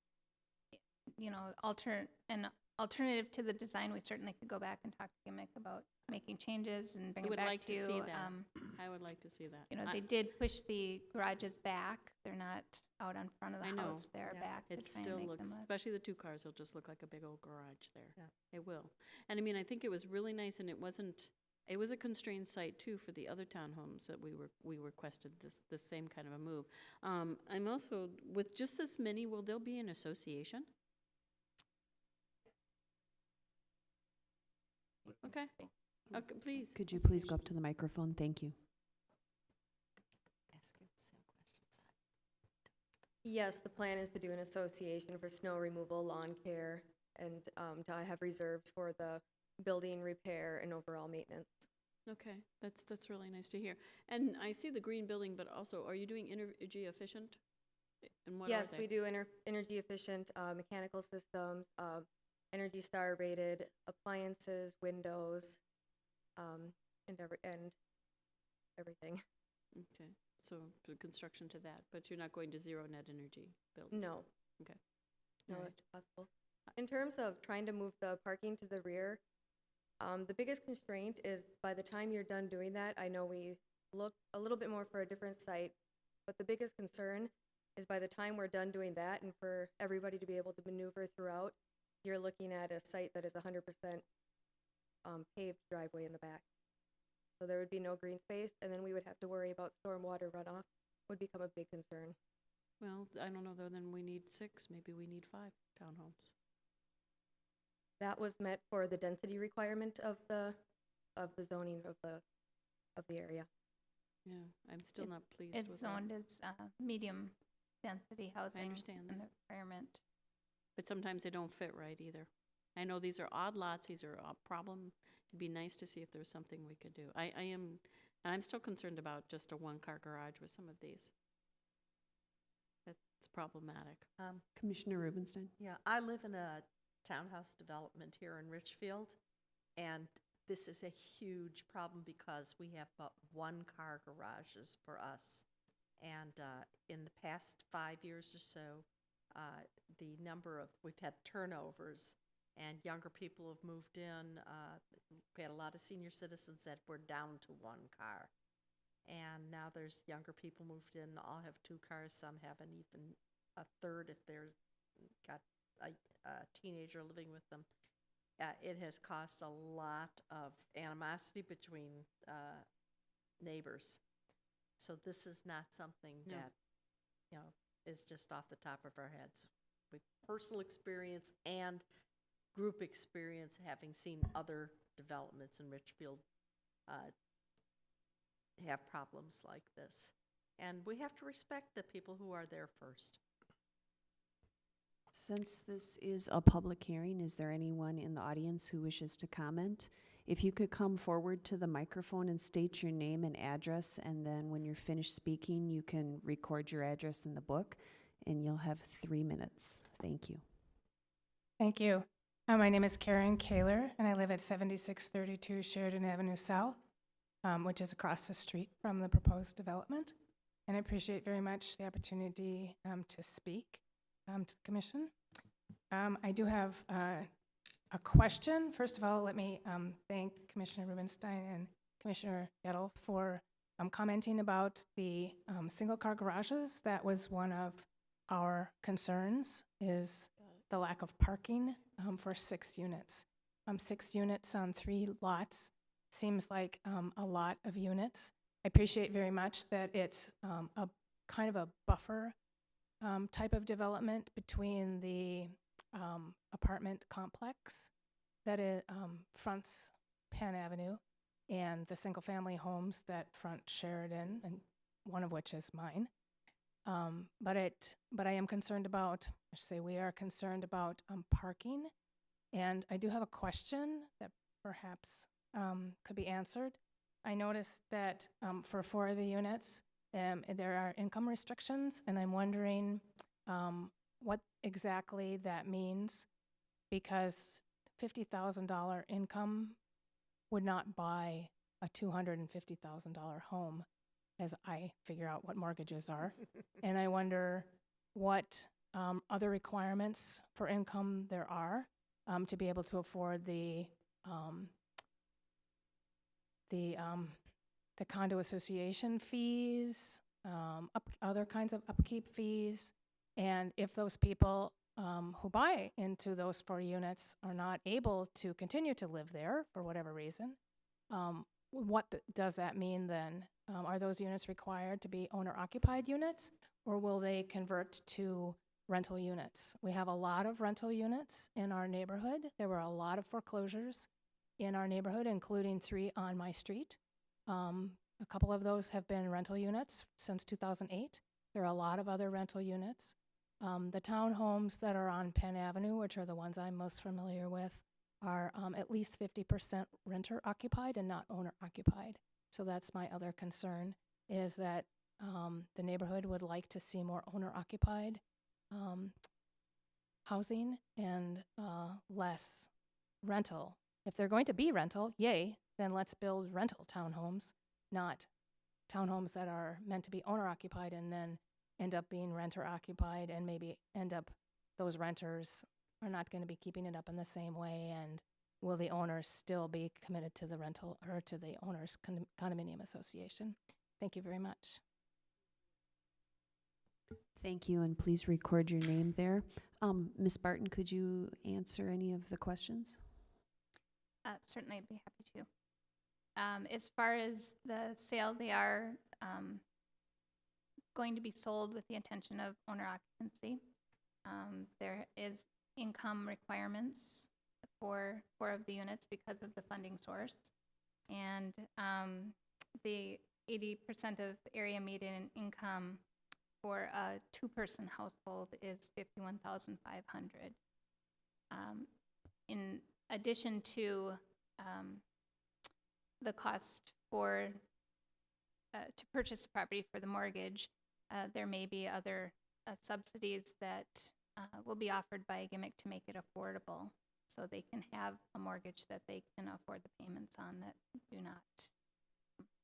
you know, alternative to the design, we certainly could go back and talk to Gimmick about making changes and bring I it would back like to to you. see that. I would like to see that. You know, I- they did push the garages back. They're not out on front of the I know. house. They're Yeah. back to It try and still make looks, them less. especially the 2 cars, will just look like a big old garage there. Yeah. It will. And I mean, I think it was really nice, and it was a constrained site too for the other townhomes that we requested this same kind of a move. I'm also, with just this many, will there be an association? Okay. Okay, please. Could you please go up to the microphone? Thank you. Asking the same questions. Yes, the plan is to do an association for snow removal, lawn care, and to have reserves for the building repair and overall maintenance. Okay, that's really nice to hear. And I see the green building, but also, are you doing energy efficient? And what are Yes, they? we do energy efficient mechanical systems, Energy Star rated appliances, windows, and everything. Okay, so the construction to that, but you're not going to zero net energy building? No. Okay. No, All right. if possible. In terms of trying to move the parking to the rear, the biggest constraint is by the time you're done doing that, I know we looked a little bit more for a different site, but the biggest concern is by the time we're done doing that and for everybody to be able to maneuver throughout, you're looking at a site that is 100% paved driveway in the back. So there would be no green space, and then we would have to worry about stormwater runoff, would become a big concern. Well, I don't know, though, then we need 6, maybe we need 5 townhomes. That was met for the density requirement of the zoning of the area. Yeah, I'm still not pleased It's with that. zoned as medium density housing. understand And that. the requirement. But sometimes they don't fit right either. I know these are odd lots, these are a problem. It'd be nice to see if there's something we could do. I'm still concerned about just a 1-car garage with some of these. That's problematic. Commissioner Rubenstein? Yeah, I live in a townhouse development here in Richfield, and this is a huge problem because we have but 1-car garages for us. And in the past 5 years or so, we've had turnovers, and younger people have moved in. We had a lot of senior citizens that were down to 1 car. And now there's younger people moved in, all have 2 cars, some have an even a third if they're got a teenager living with them. It has caused a lot of animosity between neighbors. So this is not something No. that, is just off the top of our heads. With personal experience and group experience, having seen other developments in Richfield have problems like this. And we have to respect the people who are there first. Since this is a public hearing, is there anyone in the audience who wishes to comment? If you could come forward to the microphone and state your name and address, and then when you're finished speaking, you can record your address in the book, and you'll have 3 minutes. Thank you. Thank you. My name is Karen Kaler, and I live at 7632 Sheridan Avenue South, which is across the street from the proposed development. And I appreciate very much the opportunity to speak to the commission. I do have a question. First of all, let me thank Commissioner Rubenstein and Commissioner Gettle for commenting about the single-car garages. That was one of our concerns, is the lack of parking for 6 units. 6 units on 3 lots seems like a lot of units. I appreciate very much that it's a kind of a buffer type of development between the apartment complex that fronts Penn Avenue and the single-family homes that front Sheridan, and one of which is mine. But I am concerned about, I should say we are concerned about parking. And I do have a question that perhaps could be answered. I noticed that for 4 of the units, there are income restrictions, and I'm wondering what exactly that means, because $50,000 income would not buy a $250,000 home, as I figure out what mortgages are. And I wonder what other requirements for income there are to be able to afford the condo association fees, other kinds of upkeep fees, and if those people who buy into those 4 units are not able to continue to live there for whatever reason, what does that mean then? Are those units required to be owner-occupied units, or will they convert to rental units? We have a lot of rental units in our neighborhood. There were a lot of foreclosures in our neighborhood, including 3 on my street. A couple of those have been rental units since 2008. There are a lot of other rental units. The townhomes that are on Penn Avenue, which are the ones I'm most familiar with, are at least 50% renter occupied and not owner occupied. So that's my other concern, is that the neighborhood would like to see more owner occupied housing and less rental. If they're going to be rental, yay, then let's build rental townhomes, not townhomes that are meant to be owner occupied and then end up being renter occupied, and maybe those renters are not going to be keeping it up in the same way, and will the owners still be committed to the rental or to the owners condominium association? Thank you very much. Thank you, and please record your name there. Ms. Barton, could you answer any of the questions? Certainly, I'd be happy to. As far as the sale, they are going to be sold with the intention of owner occupancy. There is income requirements for 4 of the units because of the funding source. And the 80% of area median income for a 2-person household is $51,500. In addition to the cost for to purchase a property for the mortgage, there may be other subsidies that will be offered by a gimmick to make it affordable, so they can have a mortgage that they can afford the payments on that do not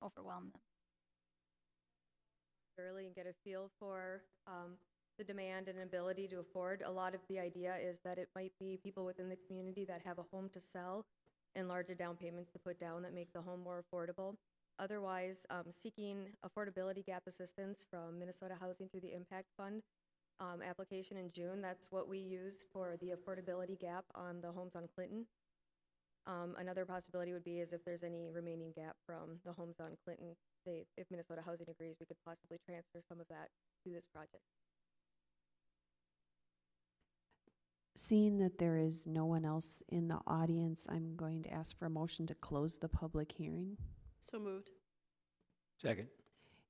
overwhelm them. Early and get a feel for the demand and ability to afford. A lot of the idea is that it might be people within the community that have a home to sell and larger down payments to put down that make the home more affordable. Otherwise, seeking affordability gap assistance from Minnesota Housing through the Impact Fund application in June. That's what we used for the affordability gap on the homes on Clinton. Another possibility would be is if there's any remaining gap from the homes on Clinton, if Minnesota Housing agrees, we could possibly transfer some of that to this project. Seeing that there is no one else in the audience, I'm going to ask for a motion to close the public hearing. So moved. Second.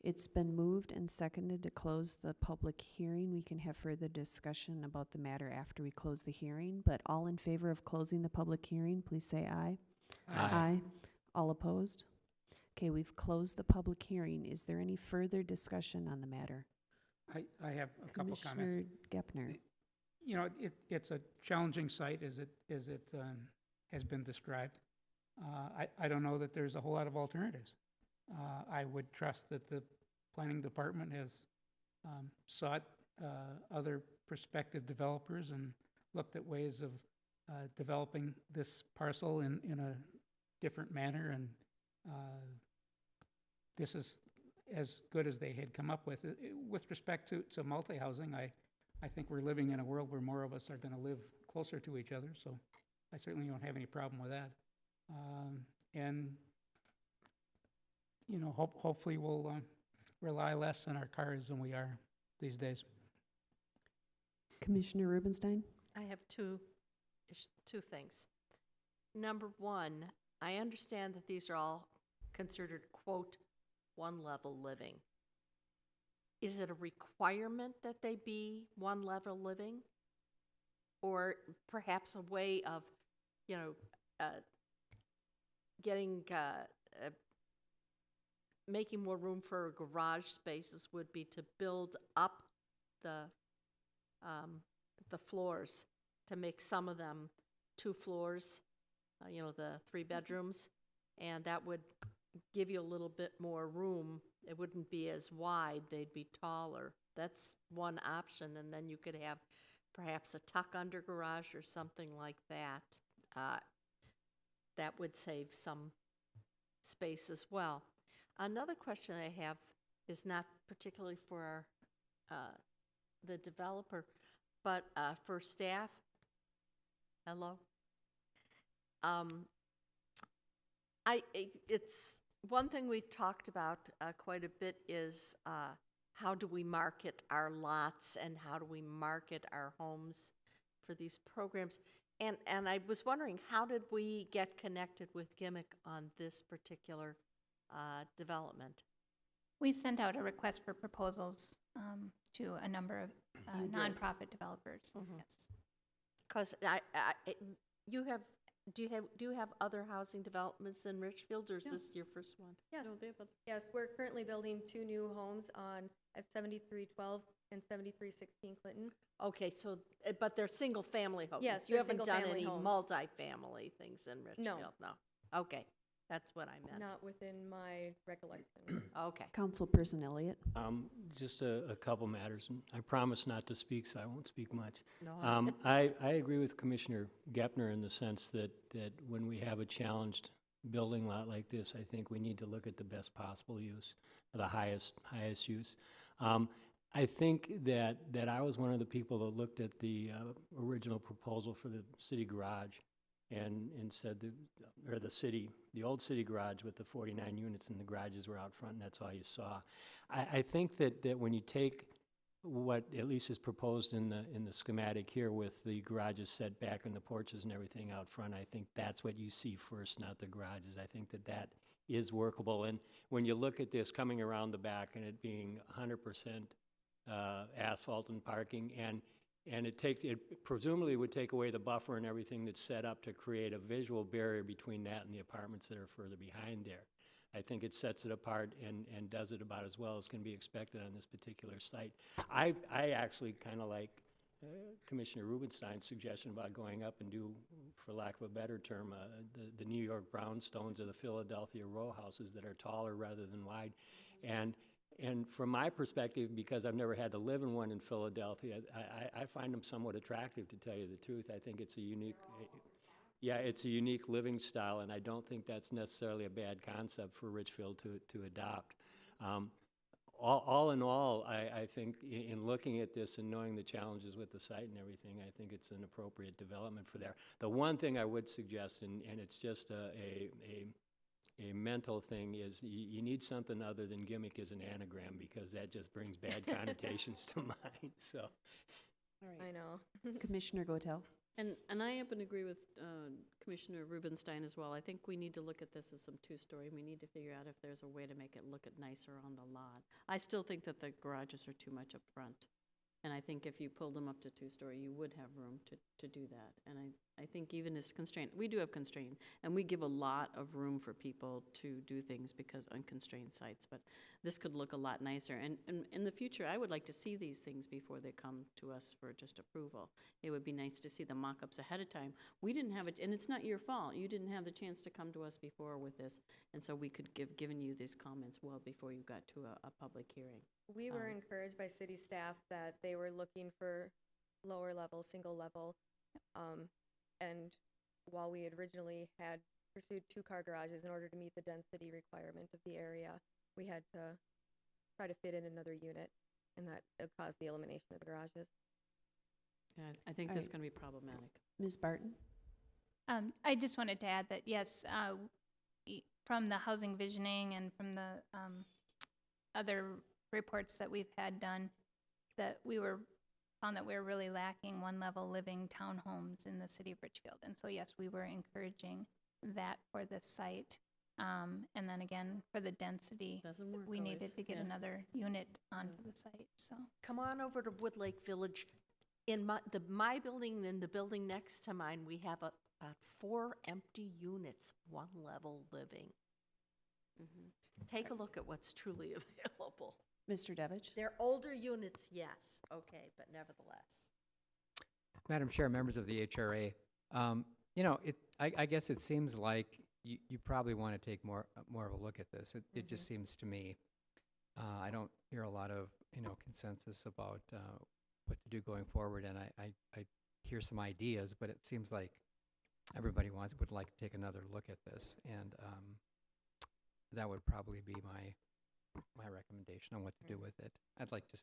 It's been moved and seconded to close the public hearing. We can have further discussion about the matter after we close the hearing, but all in favor of closing the public hearing, please say aye. Aye. All opposed? Okay, we've closed the public hearing. Is there any further discussion on the matter? I have a couple comments. Commissioner Gepner. You know, it's a challenging site as it has been described. I don't know that there's a whole lot of alternatives. I would trust that the planning department has sought other prospective developers and looked at ways of developing this parcel in a different manner, and this is as good as they had come up with. With respect to multi-housing, I think we're living in a world where more of us are going to live closer to each other, so I certainly don't have any problem with that. And you know, hopefully we'll rely less on our cars than we are these days. Commissioner Rubenstein? I have two things. Number one, I understand that these are all considered, quote, one-level living. Is it a requirement that they be one-level living? Or perhaps a way of, you know, getting, making more room for garage spaces would be to build up the floors, to make some of them 2 floors, you know, the 3 bedrooms, and that would give you a little bit more room. It wouldn't be as wide, they'd be taller. That's one option, and then you could have perhaps a tuck-under garage or something like that. That would save some space as well. Another question I have is not particularly for the developer, but for staff. Hello? It's one thing we've talked about quite a bit is how do we market our lots and how do we market our homes for these programs? And I was wondering, how did we get connected with Gimmick on this particular development? We sent out a request for proposals to a number of You did? nonprofit developers. Mhm. Yes. Because do you have other housing developments in Richfield, or is Yeah. this your first one? Yes, No, they have a- yes, we're currently building 2 new homes at 7312 and 7316 Clinton. Okay, so, but they're single-family homes? Yes, You they're haven't done single-family any homes. multifamily things in Richfield? No. Okay, that's what I meant. Not within my recollection. Okay. Councilperson Elliott? Just a couple matters, and I promise not to speak, so I won't speak much. No, I agree with Commissioner Gepner in the sense that when we have a challenged building lot like this, I think we need to look at the best possible use, the highest use. I think that I was one of the people that looked at the original proposal for the city garage and said, the old city garage with the 49 units and the garages were out front and that's all you saw. I think that when you take what at least is proposed in the schematic here with the garages set back and the porches and everything out front, I think that's what you see first, not the garages. I think that is workable. And when you look at this coming around the back and it being 100% asphalt and parking, and it presumably would take away the buffer and everything that's set up to create a visual barrier between that and the apartments that are further behind there. I think it sets it apart and does it about as well as can be expected on this particular site. I actually kind of like Commissioner Rubenstein's suggestion about going up and do, for lack of a better term, the New York brownstones or the Philadelphia row houses that are taller rather than wide. And from my perspective, because I've never had to live in one in Philadelphia, I find them somewhat attractive, to tell you the truth. I think it's a unique, it's a unique living style, and I don't think that's necessarily a bad concept for Richfield to adopt. All in all, I think in looking at this and knowing the challenges with the site and everything, I think it's an appropriate development for there. The one thing I would suggest, and it's just a mental thing, is you need something other than Gimmick as an anagram, because that just brings bad connotations to mind, so. All I know. Commissioner Gotel? And I happen to agree with Commissioner Rubenstein as well. I think we need to look at this as some 2-story. We need to figure out if there's a way to make it look nicer on the lot. I still think that the garages are too much up front. And I think if you pulled them up to 2-story, you would have room to do that. And I think even as constraint, we do have constraint, and we give a lot of room for people to do things because unconstrained sites, but this could look a lot nicer. And in the future, I would like to see these things before they come to us for just approval. It would be nice to see the mock-ups ahead of time. We didn't have it, and it's not your fault. You didn't have the chance to come to us before with this, and so we could given you these comments well before you got to a public hearing. We were encouraged by city staff that they were looking for lower level, single level. And while we had originally had pursued 2-car garages in order to meet the density requirement of the area, we had to try to fit in another unit, and that caused the elimination of the garages. Yeah, I think All this is right. going to be problematic. Ms. Barton? I just wanted to add that, yes, from the housing visioning and from the other reports that we've had done, that found that we were really lacking one-level living townhomes in the city of Richfield. And so, yes, we were encouraging that for this site. And then again, for the density, Doesn't work we always, needed to get yeah. another unit onto the site, so. Come on over to Wood Lake Village. In my building and the building next to mine, we have about 4 empty units, one level living. Take a look at what's truly available. Mr. Devich? They're older units, yes, okay, but nevertheless. Madam Chair, members of the HRA, you know, I guess it seems like you probably want to take more of a look at this. It just seems to me. I don't hear a lot of, you know, consensus about what to do going forward, and I hear some ideas, but it seems like everybody would like to take another look at this, and that would probably be my recommendation on what to do with it. I'd like to,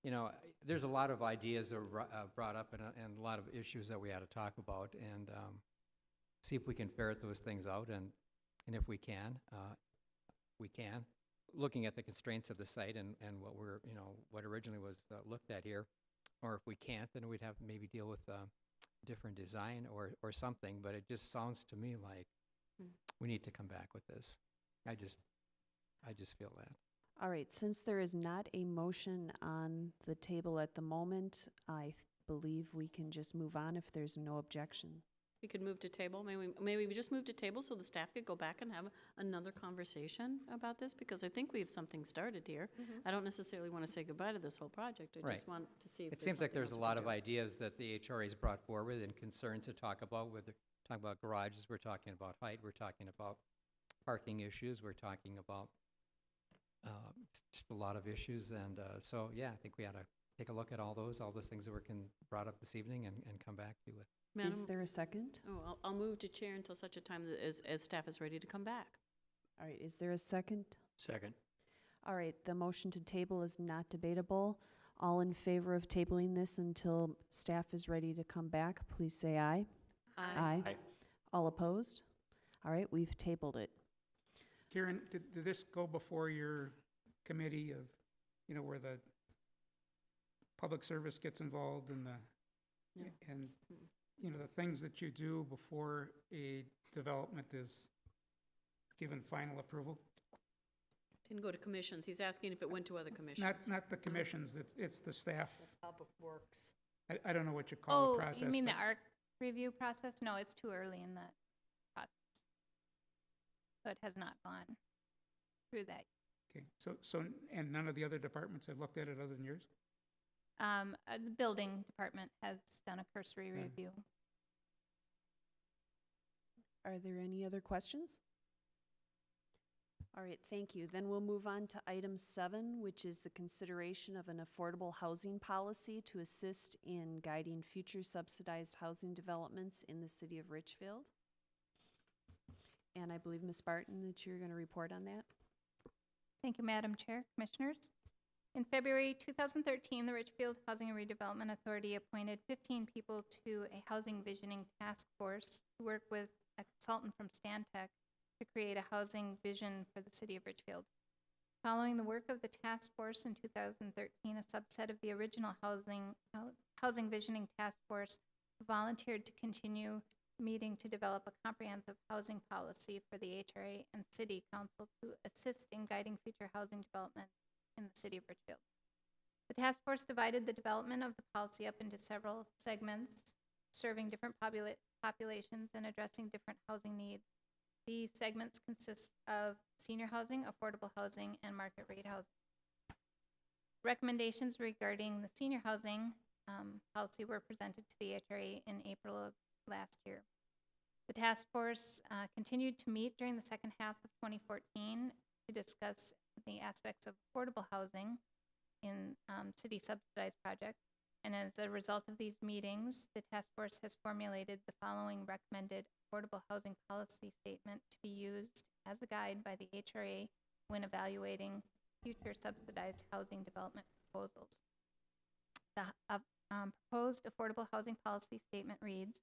you know, there's a lot of ideas that were brought up and a lot of issues that we had to talk about, and see if we can ferret those things out, and if we can, looking at the constraints of the site and what we're, you know, what originally was looked at here, or if we can't, then we'd have to maybe deal with different design or something, but it just sounds to me like we need to come back with this. I just feel that. All right, since there is not a motion on the table at the moment, I believe we can just move on if there's no objection. We could move to table. Maybe we just move to table so the staff could go back and have another conversation about this, because I think we have something started here. I don't necessarily want to say goodbye to this whole project. I just Right. want to see if It seems like there's a something lot else of we can ideas that the HRA's brought forward and concerns to talk about, whether talking about garages, we're talking about height, we're talking about parking issues, we're talking about just a lot of issues, and so yeah, I think we ought to take a look at all those things that were brought up this evening and come back to you with. do. Madam, Is there a second? I'll move to chair until such a time that as staff is ready to come back. All right, is there a second? Second. All right, the motion to table is not debatable. All in favor of tabling this until staff is ready to come back, please say aye. Aye. All opposed? All right, we've tabled it. Karen, did this go before your committee of, you know, where the public service gets involved and No. and, you know, the things that you do before a development is given final approval? Didn't go to commissions. He's asking if it went to other commissions. Not the commissions, it's the staff. Public Works. I don't know what you call the Oh, process. you mean the but- ARC review process? No, it's too early in the process. So it has not gone through that. Okay, so, and none of the other departments have looked at it other than yours? The building department has done a cursory Yeah. review. Are there any other questions? All right, thank you. Then we'll move on to item 7, which is the consideration of an affordable housing policy to assist in guiding future subsidized housing developments in the city of Richfield. And I believe, Ms. Barton, that you're going to report on that. Thank you, Madam Chair, Commissioners. In February 2013, the Richfield Housing and Redevelopment Authority appointed 15 people to a housing visioning task force to work with a consultant from Stantec to create a housing vision for the city of Richfield. Following the work of the task force in 2013, a subset of the original housing visioning task force volunteered to continue meeting to develop a comprehensive housing policy for the HRA and City Council to assist in guiding future housing development in the city of Richfield. The task force divided the development of the policy up into several segments, serving different populations and addressing different housing needs. These segments consist of senior housing, affordable housing, and market rate housing. Recommendations regarding the senior housing policy were presented to the HRA in April of last year. The task force continued to meet during the second half of 2014 to discuss the aspects of affordable housing in city subsidized projects. And as a result of these meetings, the task force has formulated the following recommended affordable housing policy statement to be used as a guide by the HRA when evaluating future subsidized housing development proposals. The proposed affordable housing policy statement reads,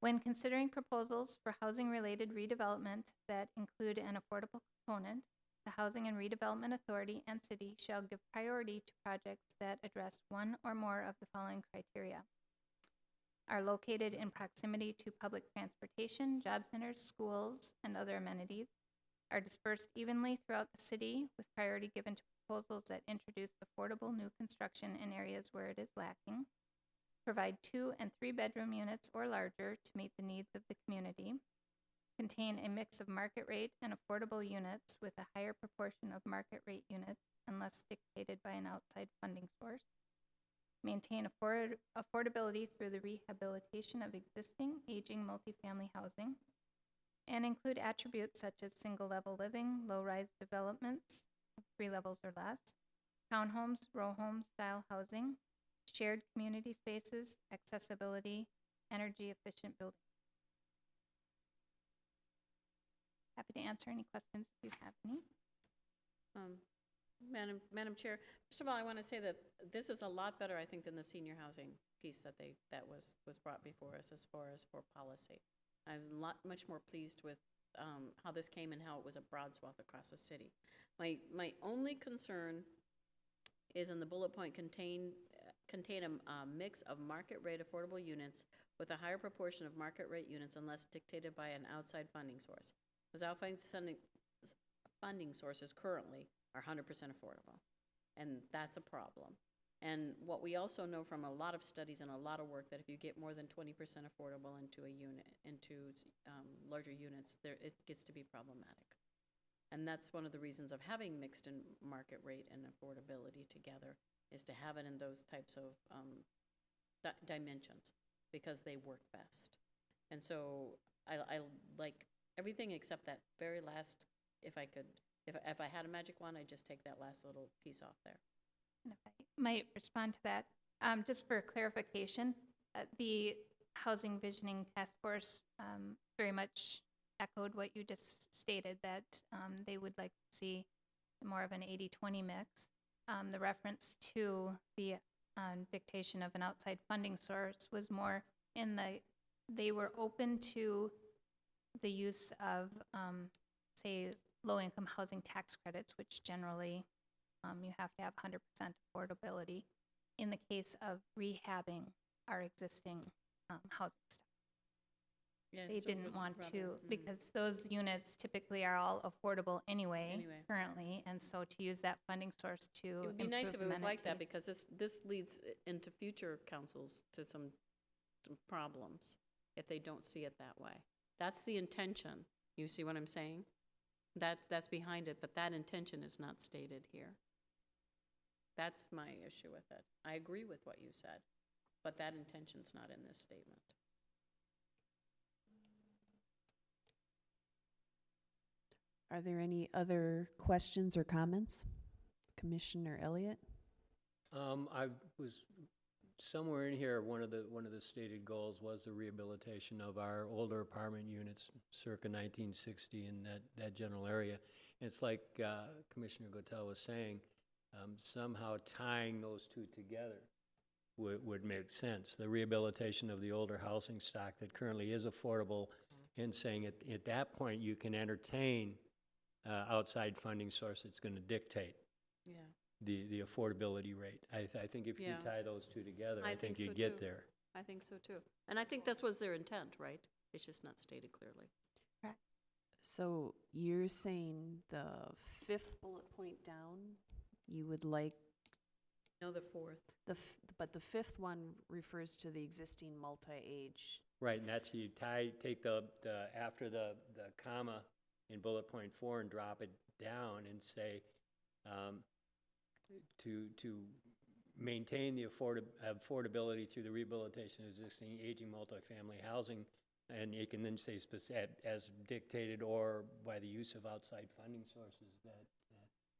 when considering proposals for housing-related redevelopment that include an affordable component, the Housing and Redevelopment Authority and City shall give priority to projects that address one or more of the following criteria: are located in proximity to public transportation, job centers, schools, and other amenities, are dispersed evenly throughout the city with priority given to proposals that introduce affordable new construction in areas where it is lacking. Provide 2 and 3 bedroom units or larger to meet the needs of the community. Contain a mix of market rate and affordable units with a higher proportion of market rate units unless dictated by an outside funding source. Maintain affordability through the rehabilitation of existing aging multifamily housing. And include attributes such as single-level living, low-rise developments, 3 levels or less, townhomes, row home style housing, shared community spaces, accessibility, energy-efficient buildings. Happy to answer any questions if you have any. Madam Chair, first of all, I want to say that this is a lot better, I think, than the senior housing piece that was brought before us as far as for policy. I'm much more pleased with how this came and how it was a broad swath across the city. My only concern is in the bullet point contain a mix of market rate affordable units with a higher proportion of market rate units unless dictated by an outside funding source. Because outside funding sources currently are 100% affordable, and that's a problem. And what we also know from a lot of studies and a lot of work, that if you get more than 20% affordable into a unit, into larger units, it gets to be problematic. And that's one of the reasons of having mixed in market rate and affordability together, is to have it in those types of dimensions, because they work best. And so I like everything except that very last, if I had a magic wand, I'd just take that last little piece off there. And if I might respond to that, just for clarification, the Housing Visioning Task Force very much echoed what you just stated, that they would like to see more of an 80-20 mix. The reference to the dictation of an outside funding source was more in they were open to the use of, say, low-income housing tax credits, which generally you have to have 100% affordability in the case of rehabbing our existing housing stock. Yes, They didn't want to, because those units typically are all affordable anyway, currently, and so to use that funding source to It would be nice if it was like that, amenities. because this leads into future councils to some problems if they don't see it that way. That's the intention. You see what I'm saying? That's behind it, but that intention is not stated here. That's my issue with it. I agree with what you said, but that intention's not in this statement. Are there any other questions or comments? Commissioner Elliott? I was somewhere in here, one of the stated goals was the rehabilitation of our older apartment units circa 1960 in that general area. And it's like Commissioner Gotell was saying, somehow tying those two together would make sense. The rehabilitation of the older housing stock that currently is affordable, and saying at that point you can entertain outside funding source that's going to dictate the affordability rate. I think if you tie those two together, I think you get there. I think so too. And I think that was their intent, right? It's just not stated clearly. So you're saying the 5th bullet point down, you would like, No, the 4th. but the 5th one refers to the existing multi-age. Right, and that's, you take the after the comma in bullet point 4 and drop it down and say, to maintain the affordability through the rehabilitation of existing aging multifamily housing, and you can then say as dictated or by the use of outside funding sources that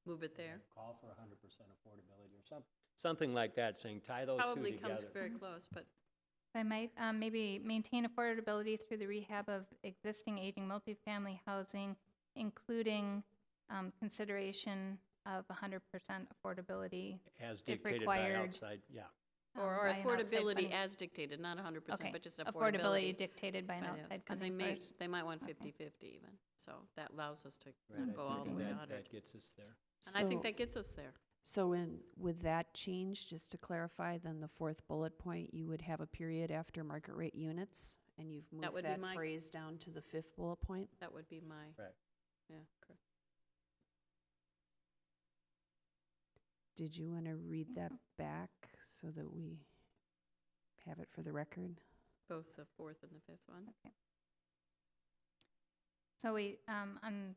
Move it there. call for 100% affordability or something like that, saying tie those two Probably together. comes very close, but I might maybe maintain affordability through the rehab of existing aging multifamily housing, including consideration of 100% affordability As if dictated by required. outside, yeah. or by an outside affordability funding- as dictated, not 100%, Okay, but just affordability affordability. dictated by an outside Because they funding source. they might want Okay. 50-50 even, so that allows us to Right, go I all the think way that 100. gets us there. And I think that gets us there. So with that change, just to clarify, then the 4th bullet point, you would have a period after market rate units, and you've moved would be that my- phrase down to the 5th bullet point? That would be my, Right. Yeah, correct. Did you want to read that back so that we have it for the record? Both the fourth and the fifth one. Okay. So we, on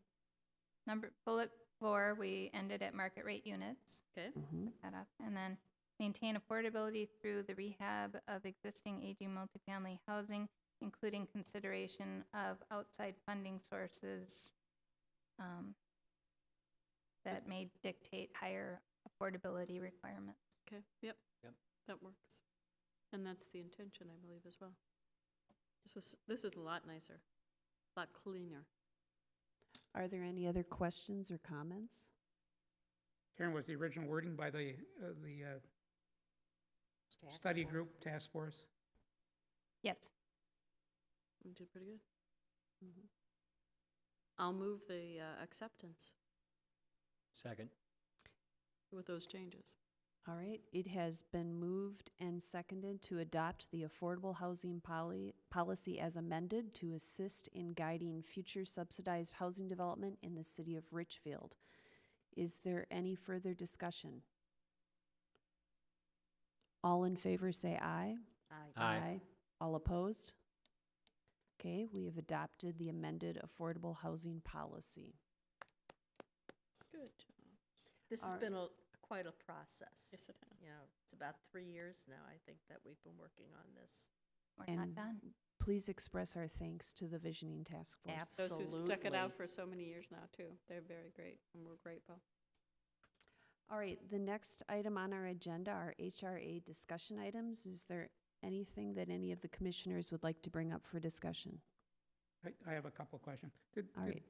bullet 4, we ended at market rate units. Okay. Mm-hmm. That up, and then maintain affordability through the rehab of existing aging multifamily housing, including consideration of outside funding sources that may dictate higher affordability requirements. Okay, yep. Yep. That works. And that's the intention, I believe, as well. This was a lot nicer, a lot cleaner. Are there any other questions or comments? Karen, was the original wording by the study group, task force? Yes. We did pretty good. I'll move the acceptance Second. with those changes. All right, it has been moved and seconded to adopt the affordable housing policy as amended to assist in guiding future subsidized housing development in the city of Richfield. Is there any further discussion? All in favor say aye. Aye. All opposed? Okay, we have adopted the amended affordable housing policy. Good job. This has All been quite a process. Yes, it has. You know, it's about 3 years now, I think, that we've been working on this. We're not And done. please express our thanks to the visioning task force. Those who stuck it out Absolutely. for so many years now, too. They're very great, and we're grateful. All right, the next item on our agenda are HRA discussion items. Is there anything that any of the commissioners would like to bring up for discussion? I have a couple of questions. All right.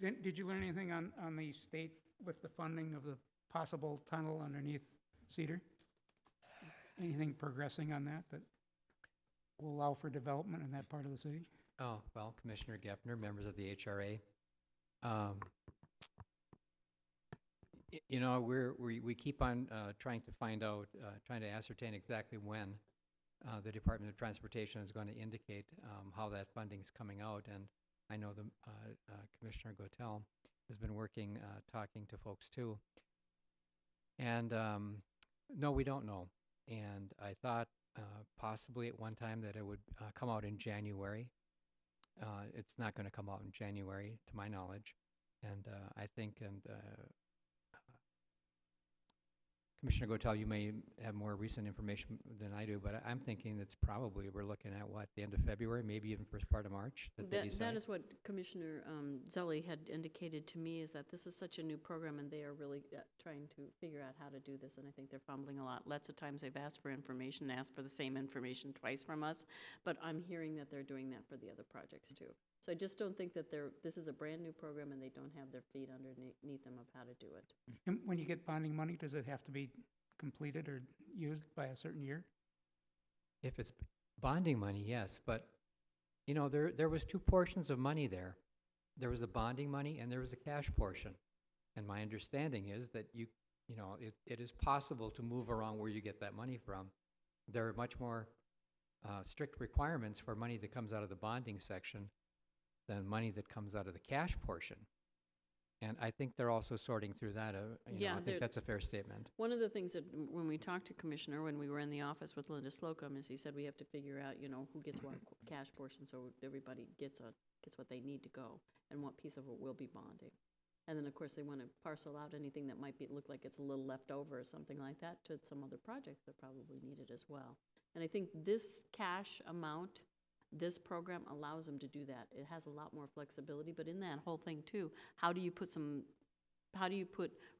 Did you learn anything on the state with the funding of the possible tunnel underneath Cedar? Anything progressing on that will allow for development in that part of the city? Oh, well, Commissioner Gepner, members of the HRA, you know, we keep on trying to find out, trying to ascertain exactly when the Department of Transportation is going to indicate how that funding is coming out. And I know the Commissioner Gotel has been working, talking to folks too. And no, we don't know. And I thought possibly at one time that it would come out in January. It's not going to come out in January, to my knowledge. And I think, Commissioner Gotel, you may have more recent information than I do, but I'm thinking it's probably, we're looking at what, the end of February, maybe even first part of March that they decide? That is what Commissioner Zelli had indicated to me, is that this is such a new program, and they are really trying to figure out how to do this, and I think they're fumbling a lot. Lots of times they've asked for information, asked for the same information twice from us, but I'm hearing that they're doing that for the other projects too. So I just don't think that this is a brand-new program, and they don't have their feet underneath them of how to do it. And when you get bonding money, does it have to be completed or used by a certain year? If it's bonding money, yes, but, you know, there was two portions of money there. There was the bonding money and there was the cash portion. And my understanding is that you know, it is possible to move around where you get that money from. There are much more strict requirements for money that comes out of the bonding section than money that comes out of the cash portion. And I think they're also sorting through that. Yeah, I think that's a fair statement. One of the things that, when we talked to Commissioner, when we were in the office with Linda Slocum, is he said we have to figure out, you know, who gets what cash portion, so everybody gets what they need to go, and what piece of it will be bonding. And then, of course, they want to parcel out anything that might look like it's a little left over or something like that to some other projects that probably need it as well. And I think this cash amount, this program allows them to do that. It has a lot more flexibility, but in that whole thing too, how do you put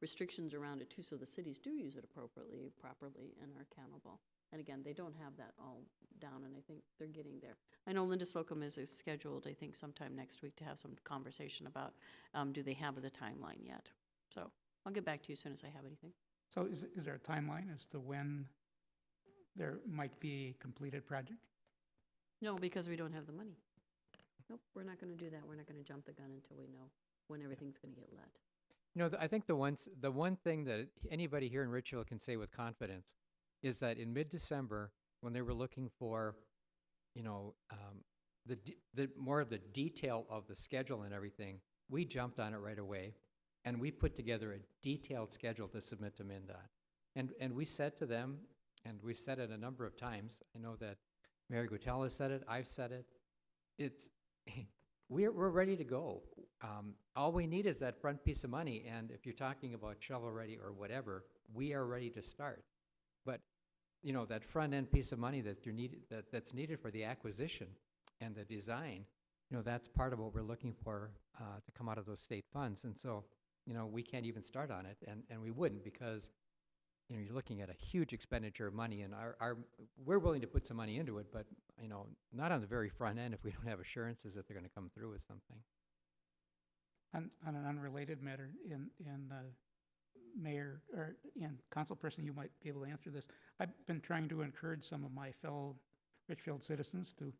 restrictions around it too, so the cities do use it appropriately, properly, and are accountable? And again, they don't have that all down, and I think they're getting there. I know Linda Slocum is scheduled, I think, sometime next week to have some conversation about, do they have the timeline yet? So I'll get back to you as soon as I have anything. So is there a timeline as to when there might be a completed project? No, because we don't have the money. Nope, we're not going to do that. We're not going to jump the gun until we know when everything's going to get let. You know, I think the one thing that anybody here in Richfield can say with confidence is that in mid-December, when they were looking for, you know, more of the detail of the schedule and everything, we jumped on it right away, and we put together a detailed schedule to submit to MinDOT. And we said to them, and we've said it a number of times, I know that Mayor Gutella said it, I've said it, it's, we're ready to go. All we need is that front piece of money, and if you're talking about shovel-ready or whatever, we are ready to start. But, you know, that front-end piece of money that that's needed for the acquisition and the design, you know, that's part of what we're looking for to come out of those state funds. And so, you know, we can't even start on it, and we wouldn't, because, you know, you're looking at a huge expenditure of money, and we're willing to put some money into it, but, you know, not on the very front end if we don't have assurances that they're going to come through with something. On an unrelated matter, Mayor, or council person, you might be able to answer this. I've been trying to encourage some of my fellow Richfield citizens to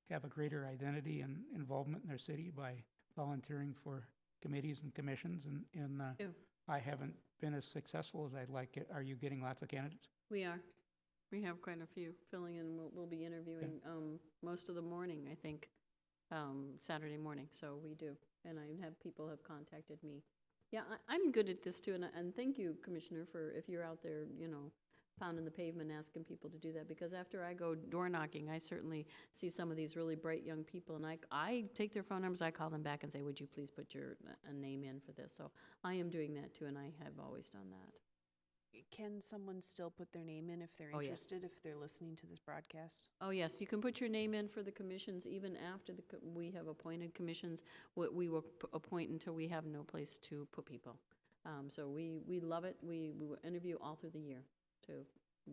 have a greater identity and involvement in their city by volunteering for committees and commissions, and I haven't been as successful as I'd like. Are you getting lots of candidates? We are. We have quite a few filling in. We'll be interviewing most of the morning, I think, Saturday morning, so we do. And people have contacted me. Yeah, I'm good at this too, and thank you, Commissioner, for if you're out there, you know, pounding the pavement, asking people to do that, because after I go door knocking, I certainly see some of these really bright young people, and I take their phone numbers, I call them back and say, would you please put your a name in for this? So I am doing that too, and I have always done that. Can someone still put their name in if they're Oh, yeah. interested, if they're listening to this broadcast? Oh, yes, you can put your name in for the commissions even after we have appointed commissions. We will appoint until we have no place to put people. So we love it. We will interview all through the year to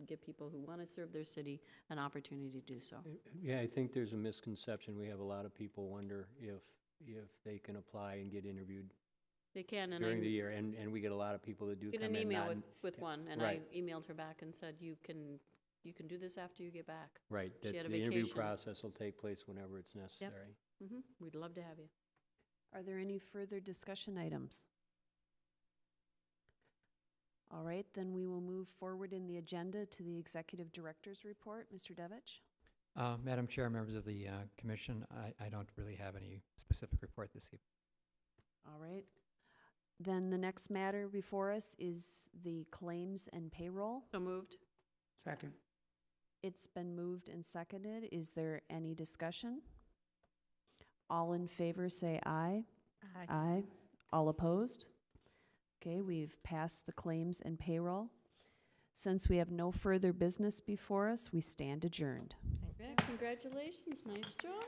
give people who want to serve their city an opportunity to do so. Yeah, I think there's a misconception. We have a lot of people wonder if they can apply and get interviewed They can, and during I the year, and we get a lot of people that do get come an in. email not- with one, and right. I emailed her back and said, you can do this after you get back. Right, She that had a the interview vacation. process will take place whenever it's necessary. We'd love to have you. Are there any further discussion items? All right, then we will move forward in the agenda to the Executive Director's Report. Mr. Devich? Madam Chair, members of the commission, I don't really have any specific report this evening. All right. Then the next matter before us is the claims and payroll. So moved. Second. It's been moved and seconded. Is there any discussion? All in favor say aye. Aye. All opposed? Okay, we've passed the claims and payroll. Since we have no further business before us, we stand adjourned. Yeah, congratulations. Nice job.